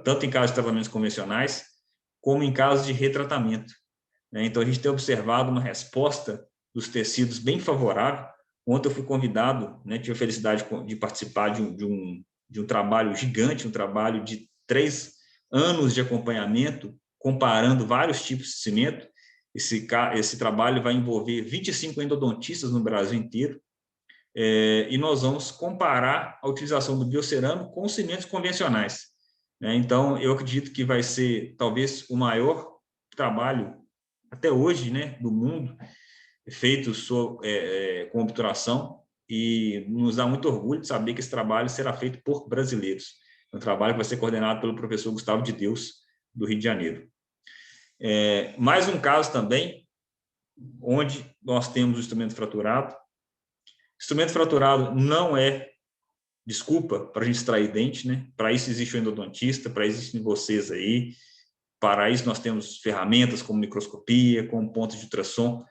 tanto em casos de tratamentos convencionais, como em casos de retratamento. Então, a gente tem observado uma resposta dos tecidos bem favorável. Ontem eu fui convidado, né, tive a felicidade de participar de um trabalho gigante, um trabalho de 3 anos de acompanhamento, comparando vários tipos de cimento. Esse trabalho vai envolver 25 endodontistas no Brasil inteiro, e nós vamos comparar a utilização do biocerâmico com os cimentos convencionais. Então, eu acredito que vai ser, talvez, o maior trabalho, até hoje, né, do mundo, feito com obturação, e nos dá muito orgulho de saber que esse trabalho será feito por brasileiros. É um trabalho que vai ser coordenado pelo professor Gustavo de Deus, do Rio de Janeiro. Mais um caso também, onde nós temos o instrumento fraturado. Instrumento fraturado não é desculpa para a gente extrair dente, né? Para isso existe o endodontista, para isso existem vocês aí, para isso nós temos ferramentas como microscopia, como pontos de ultrassom.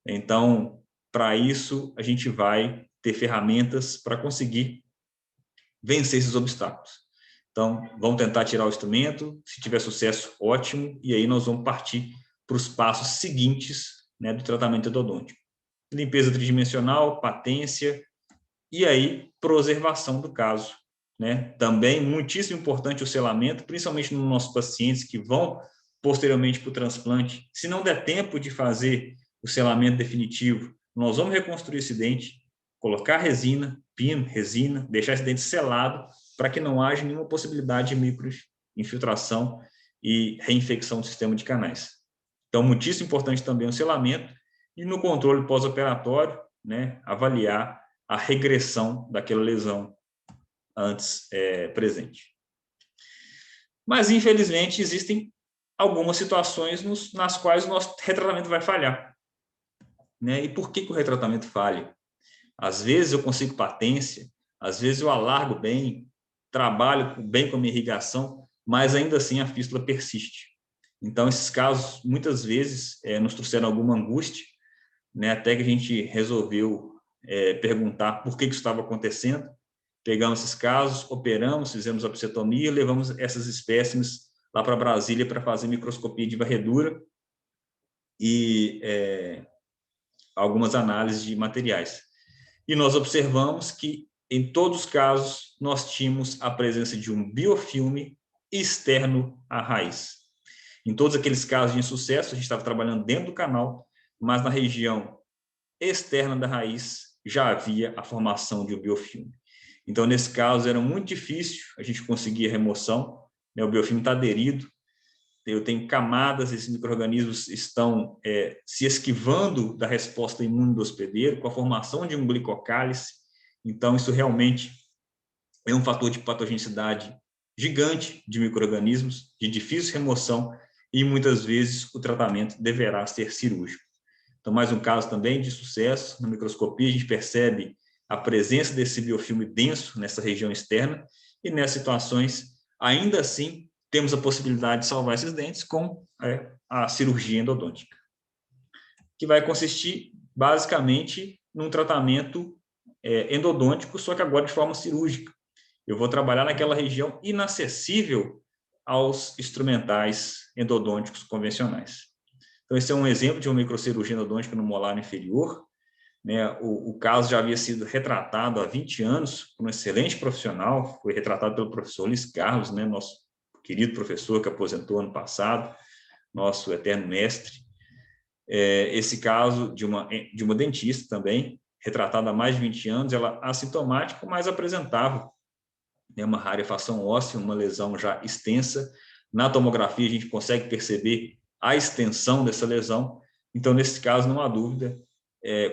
Então, para isso, a gente vai ter ferramentas para conseguir vencer esses obstáculos. Então, vamos tentar tirar o instrumento, se tiver sucesso, ótimo, e aí nós vamos partir para os passos seguintes, né, do tratamento endodôntico. Limpeza tridimensional, patência, e aí preservação do caso. Né? Também muitíssimo importante o selamento, principalmente nos nossos pacientes que vão posteriormente para o transplante. Se não der tempo de fazer o selamento definitivo, nós vamos reconstruir esse dente, colocar resina, pino, resina, deixar esse dente selado para que não haja nenhuma possibilidade de microinfiltração e reinfecção do sistema de canais. Então, muitíssimo importante também o selamento e no controle pós-operatório, né, avaliar a regressão daquela lesão antes presente. Mas, infelizmente, existem algumas situações nas quais o nosso retratamento vai falhar. Né? E por que o retratamento falha? Às vezes eu consigo patência, às vezes eu alargo bem, trabalho bem com a minha irrigação, mas ainda assim a fístula persiste. Então, esses casos, muitas vezes, nos trouxeram alguma angústia, né? Até que a gente resolveu perguntar por que isso estava acontecendo. Pegamos esses casos, operamos, fizemos a episiotomia, levamos essas espécimes lá para Brasília para fazer microscopia de varredura e algumas análises de materiais. E nós observamos que, em todos os casos, nós tínhamos a presença de um biofilme externo à raiz. Em todos aqueles casos de insucesso, a gente estava trabalhando dentro do canal, mas na região externa da raiz já havia a formação de um biofilme. Então, nesse caso, era muito difícil a gente conseguir a remoção, né? O biofilme está aderido, eu tenho camadas, esses micro-organismos estão se esquivando da resposta imune do hospedeiro, com a formação de um glicocálice. Então, isso realmente é um fator de patogenicidade gigante de micro-organismos, de difícil remoção, e muitas vezes o tratamento deverá ser cirúrgico. Então, mais um caso também de sucesso. Na microscopia, a gente percebe a presença desse biofilme denso nessa região externa, e nessas situações, ainda assim, temos a possibilidade de salvar esses dentes com a cirurgia endodôntica, que vai consistir, basicamente, num tratamento endodôntico, só que agora de forma cirúrgica. Eu vou trabalhar naquela região inacessível aos instrumentais endodônticos convencionais. Então, esse é um exemplo de uma microcirurgia endodôntica no molar inferior, né? O caso já havia sido retratado há 20 anos por um excelente profissional, foi retratado pelo professor Luiz Carlos, né? Nosso querido professor que aposentou ano passado, nosso eterno mestre. Esse caso de uma dentista também, retratada há mais de 20 anos, ela assintomática, mas apresentava uma rarefação óssea, uma lesão já extensa. Na tomografia, a gente consegue perceber a extensão dessa lesão. Então, nesse caso, não há dúvida,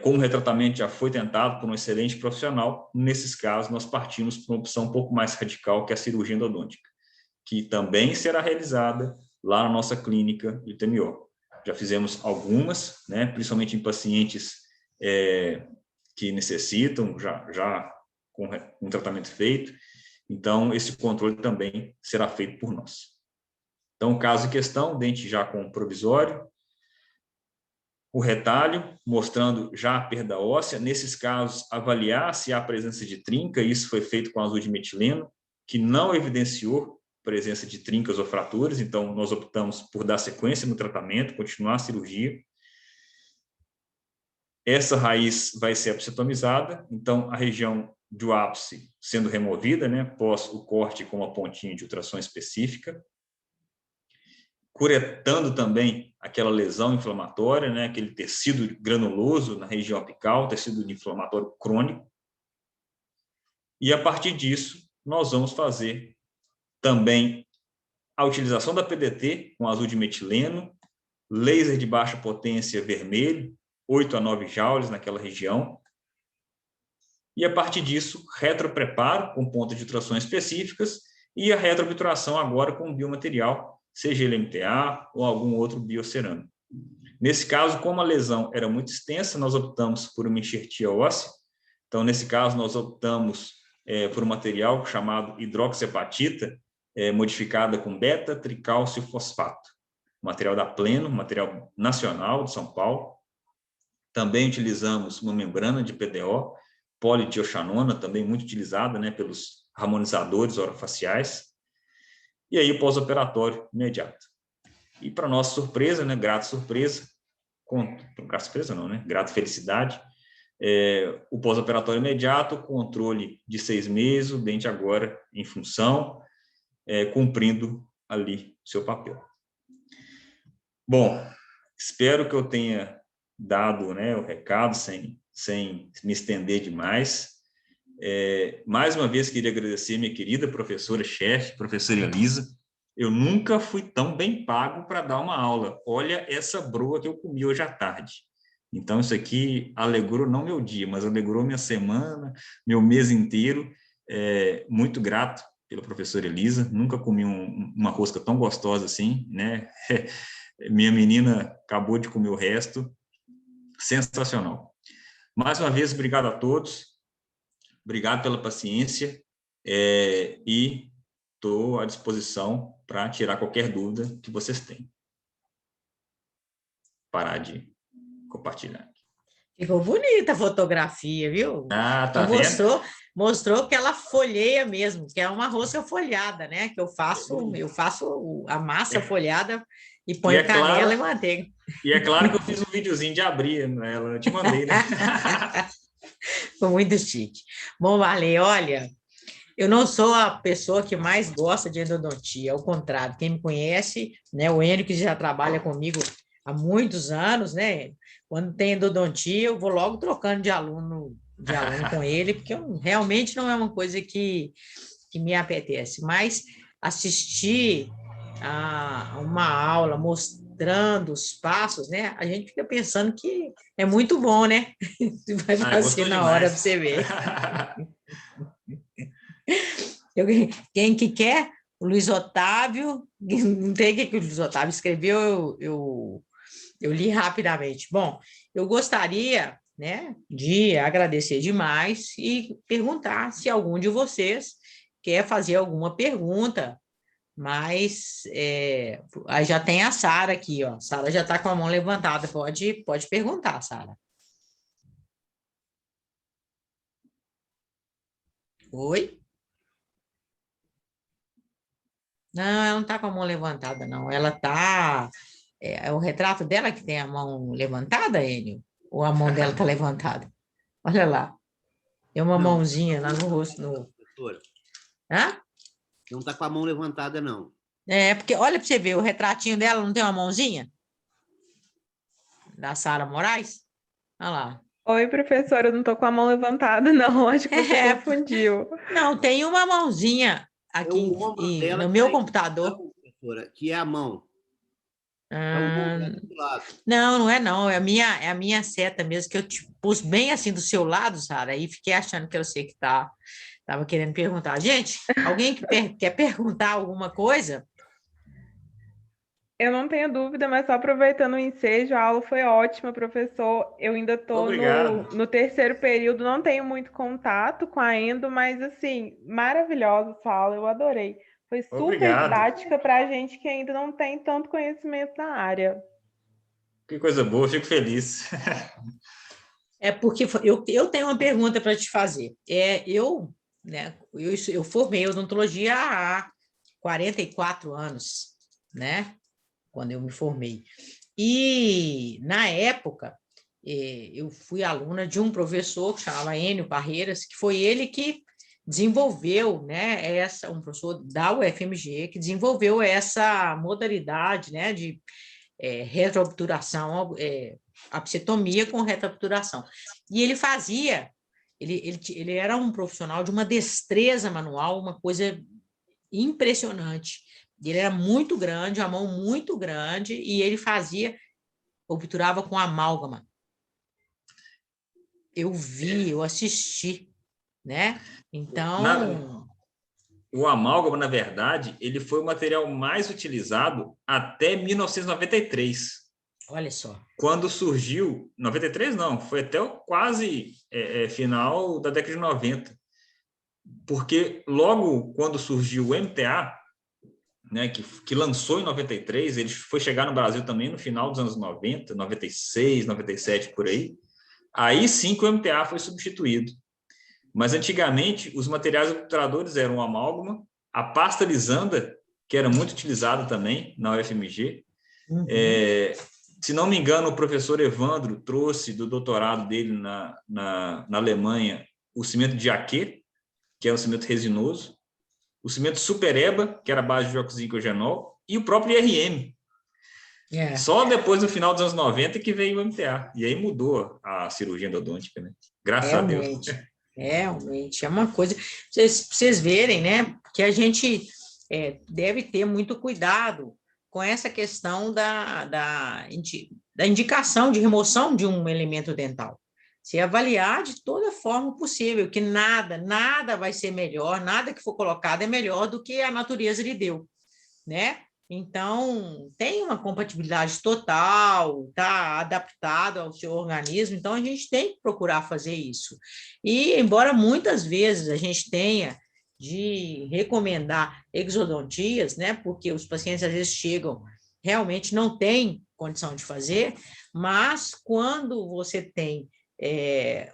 como o retratamento já foi tentado por um excelente profissional, nesses casos, nós partimos para uma opção um pouco mais radical, que é a cirurgia endodôntica, que também será realizada lá na nossa clínica de TMO. Já fizemos algumas, né, principalmente em pacientes que necessitam, já com um tratamento feito. Então, esse controle também será feito por nós. Então, o caso em questão, dente já com provisório, o retalho, mostrando já a perda óssea. Nesses casos, avaliar se há presença de trinca, isso foi feito com azul de metileno, que não evidenciou presença de trincas ou fraturas, então nós optamos por dar sequência no tratamento, continuar a cirurgia. Essa raiz vai ser apsetomizada, então a região do ápice sendo removida, né, pós o corte com uma pontinha de ultrassom específica, curetando também aquela lesão inflamatória, né, aquele tecido granuloso na região apical, tecido inflamatório crônico. E a partir disso, nós vamos fazer também a utilização da PDT com azul de metileno, laser de baixa potência vermelho, 8 a 9 joules naquela região. E a partir disso, retropreparo com pontas de ultrassom específicas e a retroobturação agora com biomaterial, seja ele MTA ou algum outro biocerâmico. Nesse caso, como a lesão era muito extensa, nós optamos por uma enxertia óssea. Então, nesse caso, nós optamos por um material chamado hidroxiapatita, modificada com beta-tricálcio fosfato. Material da Pleno, material nacional de São Paulo. Também utilizamos uma membrana de PDO, politioxanona, também muito utilizada, né, pelos harmonizadores orofaciais. E aí o pós-operatório imediato. E para nossa surpresa, né, grata surpresa, grata surpresa não, né, grata felicidade, o pós-operatório imediato, controle de 6 meses, o dente agora em função, cumprindo ali seu papel. Bom, espero que eu tenha dado, né, o recado sem me estender demais. Mais uma vez, queria agradecer minha querida professora-chefe, professora Elisa. Eu nunca fui tão bem pago para dar uma aula. Olha essa broa que eu comi hoje à tarde. Então, isso aqui alegrou não meu dia, mas alegrou minha semana, meu mês inteiro. Muito grato pela professora Elisa. Nunca comi uma rosca tão gostosa assim, né? Minha menina acabou de comer o resto. Sensacional. Mais uma vez, obrigado a todos. Obrigado pela paciência e estou à disposição para tirar qualquer dúvida que vocês tenham. Parar de compartilhar. Ficou bonita a fotografia, viu? Ah, tá vendo? Mostrou que ela folheia mesmo, que é uma rosca folhada, né? Que eu faço a massa folhada e ponho canela e manteiga. E é claro que eu fiz um videozinho de abrir ela, eu te mandei, né? Foi muito chique. Bom, Marley, olha, eu não sou a pessoa que mais gosta de endodontia, ao contrário, quem me conhece, né, o Enio, que já trabalha comigo há muitos anos, né, quando tem endodontia, eu vou logo trocando de aluno com ele, porque realmente não é uma coisa que me apetece, mas assistir a uma aula mostrando os passos, né, a gente fica pensando que é muito bom, né? Vai fazer na hora para você ver. Quem que quer? O Luiz Otávio, não tem o que o Luiz Otávio escreveu, eu li rapidamente. Bom, eu gostaria, né, de agradecer demais e perguntar se algum de vocês quer fazer alguma pergunta, mas aí já tem a Sara aqui, ó. Sara já está com a mão levantada, pode perguntar, Sara. Oi? Não, ela não está com a mão levantada, não. Ela está. É o retrato dela que tem a mão levantada, Enio? Ou a mão dela está levantada? Olha lá. Tem uma Não, mãozinha lá no rosto. professora. Hã? Não está com a mão levantada, não. Porque olha para você ver, o retratinho dela não tem uma mãozinha? Da Sara Moraes? Olha lá. Oi, professora, eu não tô com a mão levantada, não. Acho que você É, confundiu. não, tem uma mãozinha É aqui o ombro dela no que meu tá em computador. posição, professora, que é a mão. É o ombro, é Ah, do lado. não, não é não. É a minha seta mesmo, que eu te pus bem assim do seu lado, Sara, e fiquei achando que eu sei que estava querendo perguntar. Gente, alguém que quer perguntar alguma coisa? Eu não tenho dúvida, mas só aproveitando o ensejo, a aula foi ótima, professor. Eu ainda tô Obrigado. no terceiro período, não tenho muito contato com a Endo, mas assim, maravilhosa essa aula, eu adorei. Foi super Obrigado. didática para a gente que ainda não tem tanto conhecimento na área. Que coisa boa, fico feliz. É porque eu tenho uma pergunta para te fazer. Eu formei odontologia há 44 anos, né? Quando eu me formei. E, na época, eu fui aluna de um professor que chamava Enio Parreiras, que foi ele que desenvolveu, né, um professor da UFMG, que desenvolveu essa modalidade, né, de retroobturação, apsetomia com retroobturação. E ele fazia, ele era um profissional de uma destreza manual, uma coisa impressionante. Ele era muito grande, a mão muito grande, e ele obturava com amálgama. Eu assisti, né? Então, O amálgama, na verdade, ele foi o material mais utilizado até 1993. olha só. Quando surgiu, 93 não, foi até o quase final da década de 90. Porque logo quando surgiu o MTA, né, que lançou em 93, ele foi chegar no Brasil também no final dos anos 90, 96, 97, por aí. Aí sim que o MTA foi substituído. Mas antigamente os materiais obturadores eram o amálgama, a pasta lisanda, que era muito utilizada também na UFMG. Uhum. Se não me engano, o professor Evandro trouxe do doutorado dele na Alemanha o cimento de Jaquet, que é um cimento resinoso, o cimento Supereba, que era a base de oxigenogenol, e o próprio IRM. Só depois, no final dos anos 90, que veio o MTA. E aí mudou a cirurgia endodôntica, né? Graças a Deus. Realmente, é uma coisa... Vocês verem, né, que a gente deve ter muito cuidado com essa questão da indicação de remoção de um elemento dental. Se avaliar de toda forma possível, que nada vai ser melhor, nada que for colocado é melhor do que a natureza lhe deu, né? Então, tem uma compatibilidade total, está adaptado ao seu organismo, então a gente tem que procurar fazer isso. E, embora muitas vezes a gente tenha de recomendar exodontias, né? Porque os pacientes às vezes chegam, realmente não tem condição de fazer, mas quando você tem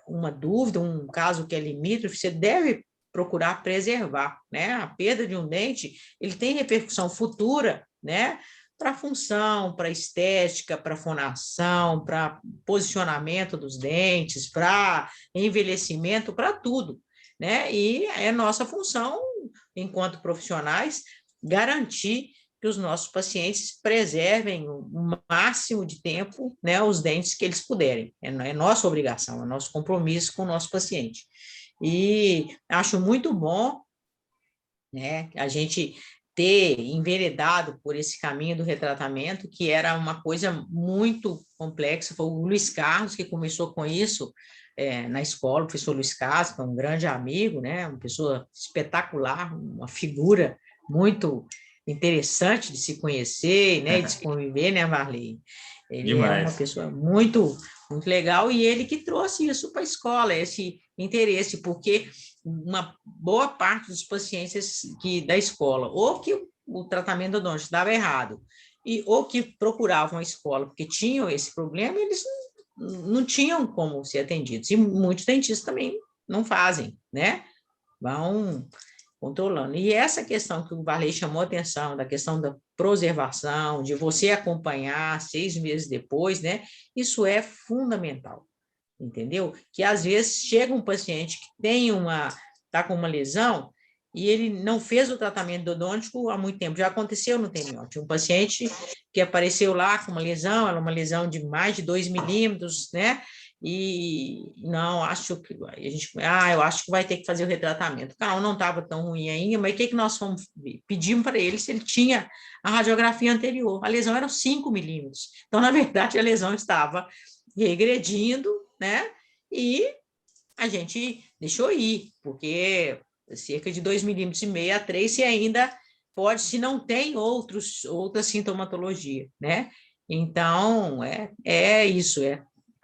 uma dúvida, um caso que é limítrofe, você deve procurar preservar, né? A perda de um dente, ele tem repercussão futura, né? Para função, para estética, para fonação, para posicionamento dos dentes, para envelhecimento, para tudo, né? E é nossa função, enquanto profissionais, garantir que os nossos pacientes preservem o máximo de tempo, né, os dentes que eles puderem. É nossa obrigação, é nosso compromisso com o nosso paciente. E acho muito bom, né, a gente ter enveredado por esse caminho do retratamento, que era uma coisa muito complexa. Foi o Luiz Carlos que começou com isso na escola, o professor Luiz Castro, que é um grande amigo, né? Uma pessoa espetacular, uma figura muito interessante de se conhecer, né? E de se conviver, né, Marley? Ele é uma pessoa muito, muito legal e ele que trouxe isso para a escola, esse interesse, porque uma boa parte dos pacientes da escola, ou que o tratamento odontológico dava errado, ou que procuravam a escola porque tinham esse problema, eles não tinham como ser atendidos. E muitos dentistas também não fazem, né? Vão controlando. E essa questão que o Varley chamou a atenção, da questão da preservação, de você acompanhar 6 meses depois, né? Isso é fundamental, entendeu? Que às vezes chega um paciente que está com uma lesão e ele não fez o tratamento odontico há muito tempo. Já aconteceu no TMO. Tinha um paciente que apareceu lá com uma lesão, era uma lesão de mais de 2 milímetros, né? E não, acho que eu acho que vai ter que fazer o retratamento. O canal não estava tão ruim ainda, mas o que nós fomos pedimos para ele se ele tinha a radiografia anterior? A lesão era 5 milímetros. Então, na verdade, a lesão estava regredindo, né? E a gente deixou ir, porque cerca de 2,5 milímetros a 3, se ainda pode, se não tem outra sintomatologia, né? Então, isso,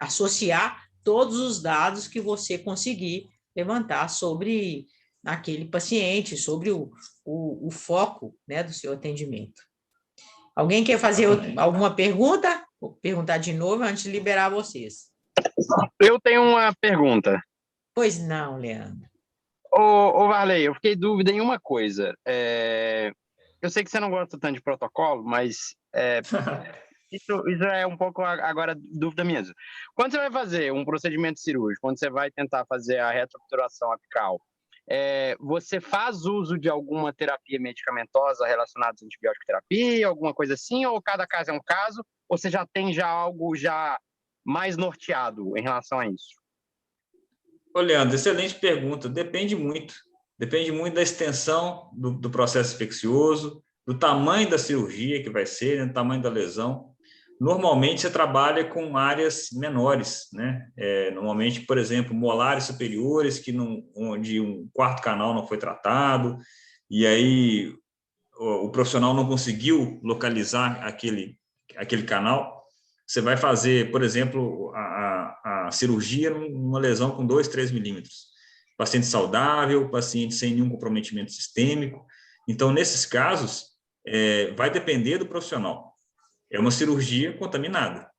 associar todos os dados que você conseguir levantar sobre aquele paciente, sobre o foco, né, do seu atendimento. Alguém quer fazer alguma pergunta? Vou perguntar de novo antes de liberar vocês. Eu tenho uma pergunta. Pois não, Leandro. Ô Varley, eu fiquei em dúvida em uma coisa. Eu sei que você não gosta tanto de protocolo, mas isso é um pouco agora dúvida mesmo. Quando você vai fazer um procedimento cirúrgico, quando você vai tentar fazer a retroobturação apical, você faz uso de alguma terapia medicamentosa relacionada à antibiótico terapia, alguma coisa assim, ou cada caso é um caso, ou você já tem algo mais norteado em relação a isso? Ô, Leandro, excelente pergunta. Depende muito. Depende muito da extensão do processo infeccioso, do tamanho da cirurgia que vai ser, né, do tamanho da lesão. Normalmente, você trabalha com áreas menores, né? Normalmente, por exemplo, molares superiores, onde um quarto canal não foi tratado, e aí o profissional não conseguiu localizar aquele canal. Você vai fazer, por exemplo, a cirurgia numa lesão com 2, 3 milímetros. Paciente saudável, paciente sem nenhum comprometimento sistêmico. Então, nesses casos, vai depender do profissional. É uma cirurgia contaminada.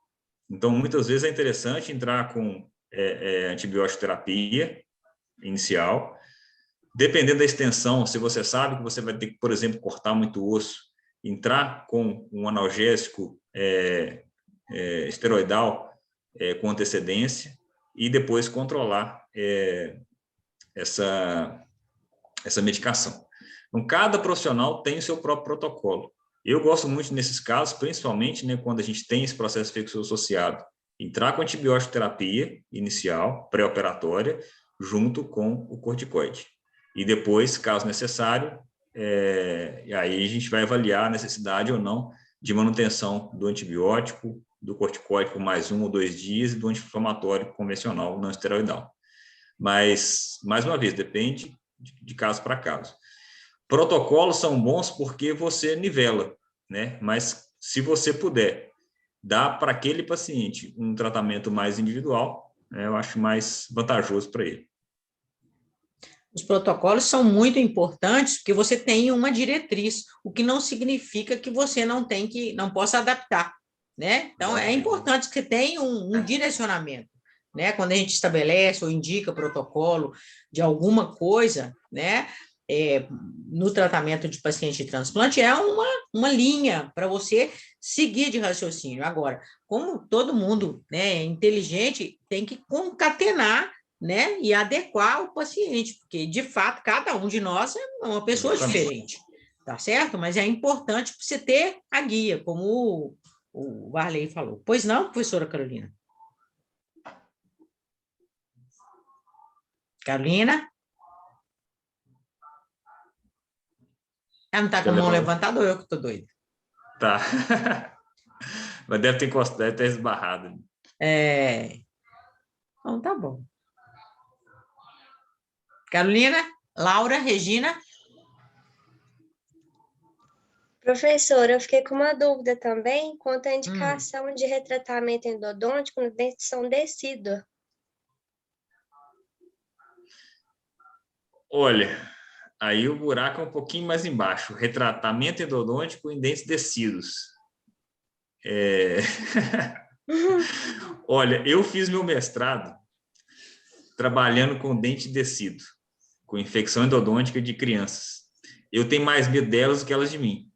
Então, muitas vezes é interessante entrar com antibiótico terapia inicial. Dependendo da extensão, se você sabe que você vai ter que, por exemplo, cortar muito osso, entrar com um analgésico esteroidal com antecedência e depois controlar essa medicação. Então, cada profissional tem o seu próprio protocolo. Eu gosto muito nesses casos, principalmente, né, quando a gente tem esse processo infeccioso associado, entrar com antibiótico terapia inicial, pré-operatória, junto com o corticoide. E depois, caso necessário, aí a gente vai avaliar a necessidade ou não de manutenção do antibiótico, do corticoide por mais 1 ou 2 dias e do anti-inflamatório convencional não esteroidal. Mas, mais uma vez, depende de caso para caso. Protocolos são bons porque você nivela, né? Mas se você puder dar para aquele paciente um tratamento mais individual, eu acho mais vantajoso para ele. Os protocolos são muito importantes porque você tem uma diretriz, o que não significa que você não possa adaptar, né? Então, é importante que você tenha um direcionamento, né? Quando a gente estabelece ou indica protocolo de alguma coisa, né? No tratamento de paciente de transplante, é uma linha para você seguir de raciocínio. Agora, como todo mundo, né, é inteligente, tem que concatenar, né, e adequar o paciente, porque, de fato, cada um de nós é uma pessoa diferente, tá certo? Mas é importante você ter a guia, como o Varley falou. Pois não, professora Carolina? Carolina? Ela não está com a mão levantada ou eu que estou doida? Tá. Mas deve ter esbarrado. Então, tá bom. Carolina, Laura, Regina? Professora, eu fiquei com uma dúvida também quanto à indicação de retratamento endodôntico na dentição decídua. Olha, aí o buraco é um pouquinho mais embaixo. Retratamento endodôntico em dentes descidos. Olha, eu fiz meu mestrado trabalhando com dente descido, com infecção endodôntica de crianças. Eu tenho mais medo delas do que elas de mim.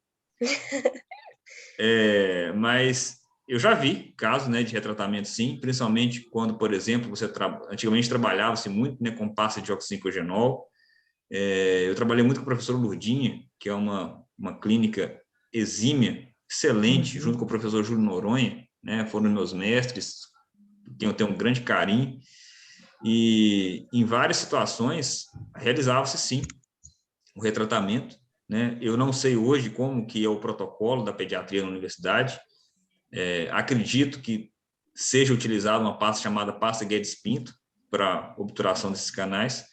Mas eu já vi casos, né, de retratamento, sim, principalmente quando, por exemplo, antigamente trabalhava-se muito, né, com pasta de oxicodinol. Eu trabalhei muito com o professor Lurdinha, que é uma clínica exímia, excelente, junto com o professor Júlio Noronha, né, foram meus mestres, quem eu tenho um grande carinho, e em várias situações realizava-se, sim, o retratamento, né? Eu não sei hoje como que é o protocolo da pediatria na universidade, acredito que seja utilizada uma pasta chamada pasta Guedes-Pinto para obturação desses canais,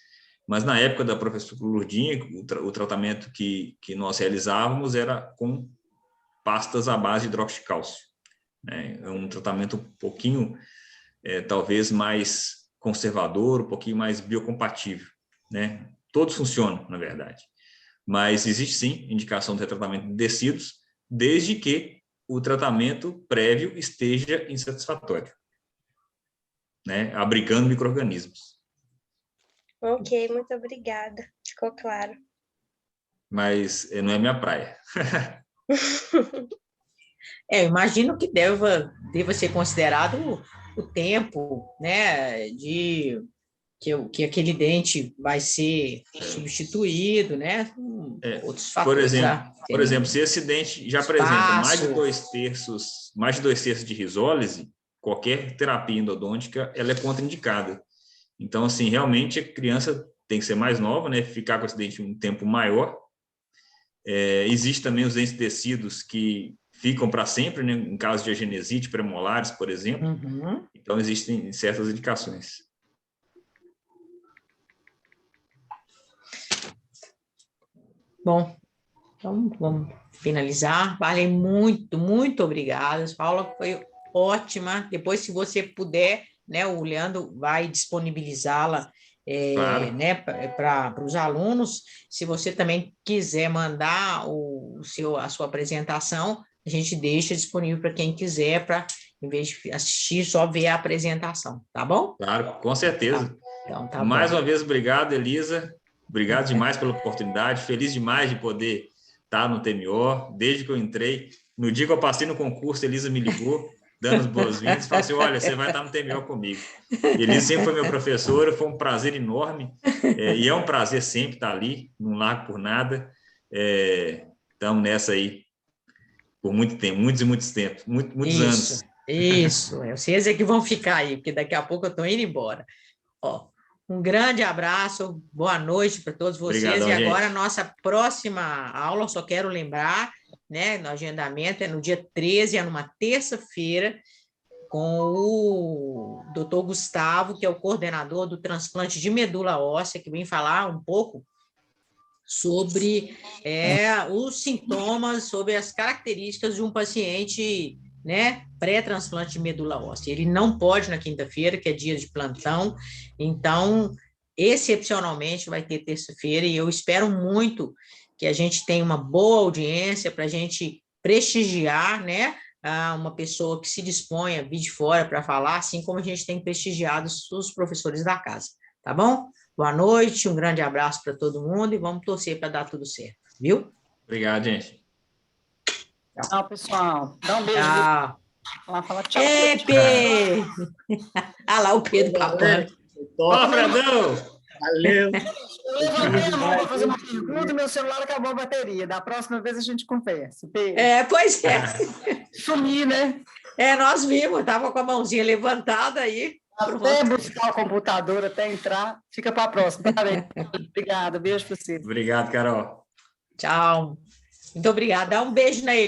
mas na época da professora Lurdinha, o tratamento que nós realizávamos era com pastas à base de hidróxido de cálcio. É um tratamento um pouquinho, talvez, mais conservador, um pouquinho mais biocompatível, né? Todos funcionam, na verdade. Mas existe, sim, indicação de retratamento de tecidos, desde que o tratamento prévio esteja insatisfatório, né? Abrigando micro-organismos. Ok, muito obrigada. Ficou claro. Mas não é minha praia. Eu imagino que deva ser considerado o tempo, né, que aquele dente vai ser substituído, né? Outros fatores. Por exemplo, se esse dente já apresenta mais de 2/3 de risólise, qualquer terapia endodôntica ela é contraindicada. Então, assim, realmente a criança tem que ser mais nova, né? Ficar com esse dente um tempo maior. Existe também os dentes tecidos que ficam para sempre, né? Em caso de agenesite premolares, por exemplo. Então, existem certas indicações. Bom, então vamos finalizar. Vale, muito, muito obrigada. A aula foi ótima. Depois, se você puder, né, o Leandro vai disponibilizá-la, Claro. né, para os alunos. Se você também quiser mandar a sua apresentação, a gente deixa disponível para quem quiser, para, em vez de assistir, só ver a apresentação, tá bom? Claro, com certeza. Então, tá Mais bom. uma vez, obrigado, Elisa. Obrigado demais pela oportunidade. Feliz demais de poder estar no TMO. Desde que eu entrei, no dia que eu passei no concurso, a Elisa me ligou, dando as boas-vindas, falou assim: olha, você vai estar no TMO comigo. Elisa sempre foi minha professora, foi um prazer enorme, e é um prazer sempre estar ali, não largo por nada. Estamos nessa aí por muito tempo, muitos anos. Isso, vocês é que vão ficar aí, porque daqui a pouco eu estou indo embora. Ó, um grande abraço, boa noite para todos vocês. Obrigadão, e agora, gente. Nossa próxima aula, só quero lembrar, né, no agendamento, é no dia 13, é numa terça-feira, com o Dr. Gustavo, que é o coordenador do transplante de medula óssea, que vem falar um pouco sobre os sintomas, sobre as características de um paciente, né, pré-transplante de medula óssea. Ele não pode na quinta-feira, que é dia de plantão, então, excepcionalmente, vai ter terça-feira, e eu espero muito que a gente tenha uma boa audiência para a gente prestigiar, né, uma pessoa que se dispõe a vir de fora para falar, assim como a gente tem prestigiado os professores da casa, tá bom? Boa noite, um grande abraço para todo mundo e vamos torcer para dar tudo certo, viu? Obrigado, gente. Tchau, pessoal. Dá um beijo. Tchau. Fala tchau. Pedro! Ah lá, o Pedro papando. Ó, Fredão! Valeu. Eu levantei a mão para fazer uma pergunta e meu celular acabou a bateria. Da próxima vez a gente conversa. Pedro. Pois é. Sumi, né? Nós vimos, estava com a mãozinha levantada aí. Até buscar o computador, até entrar. Fica para a próxima. Obrigada, beijo para você. Obrigado, Carol. Tchau. Muito obrigada. Dá um beijo na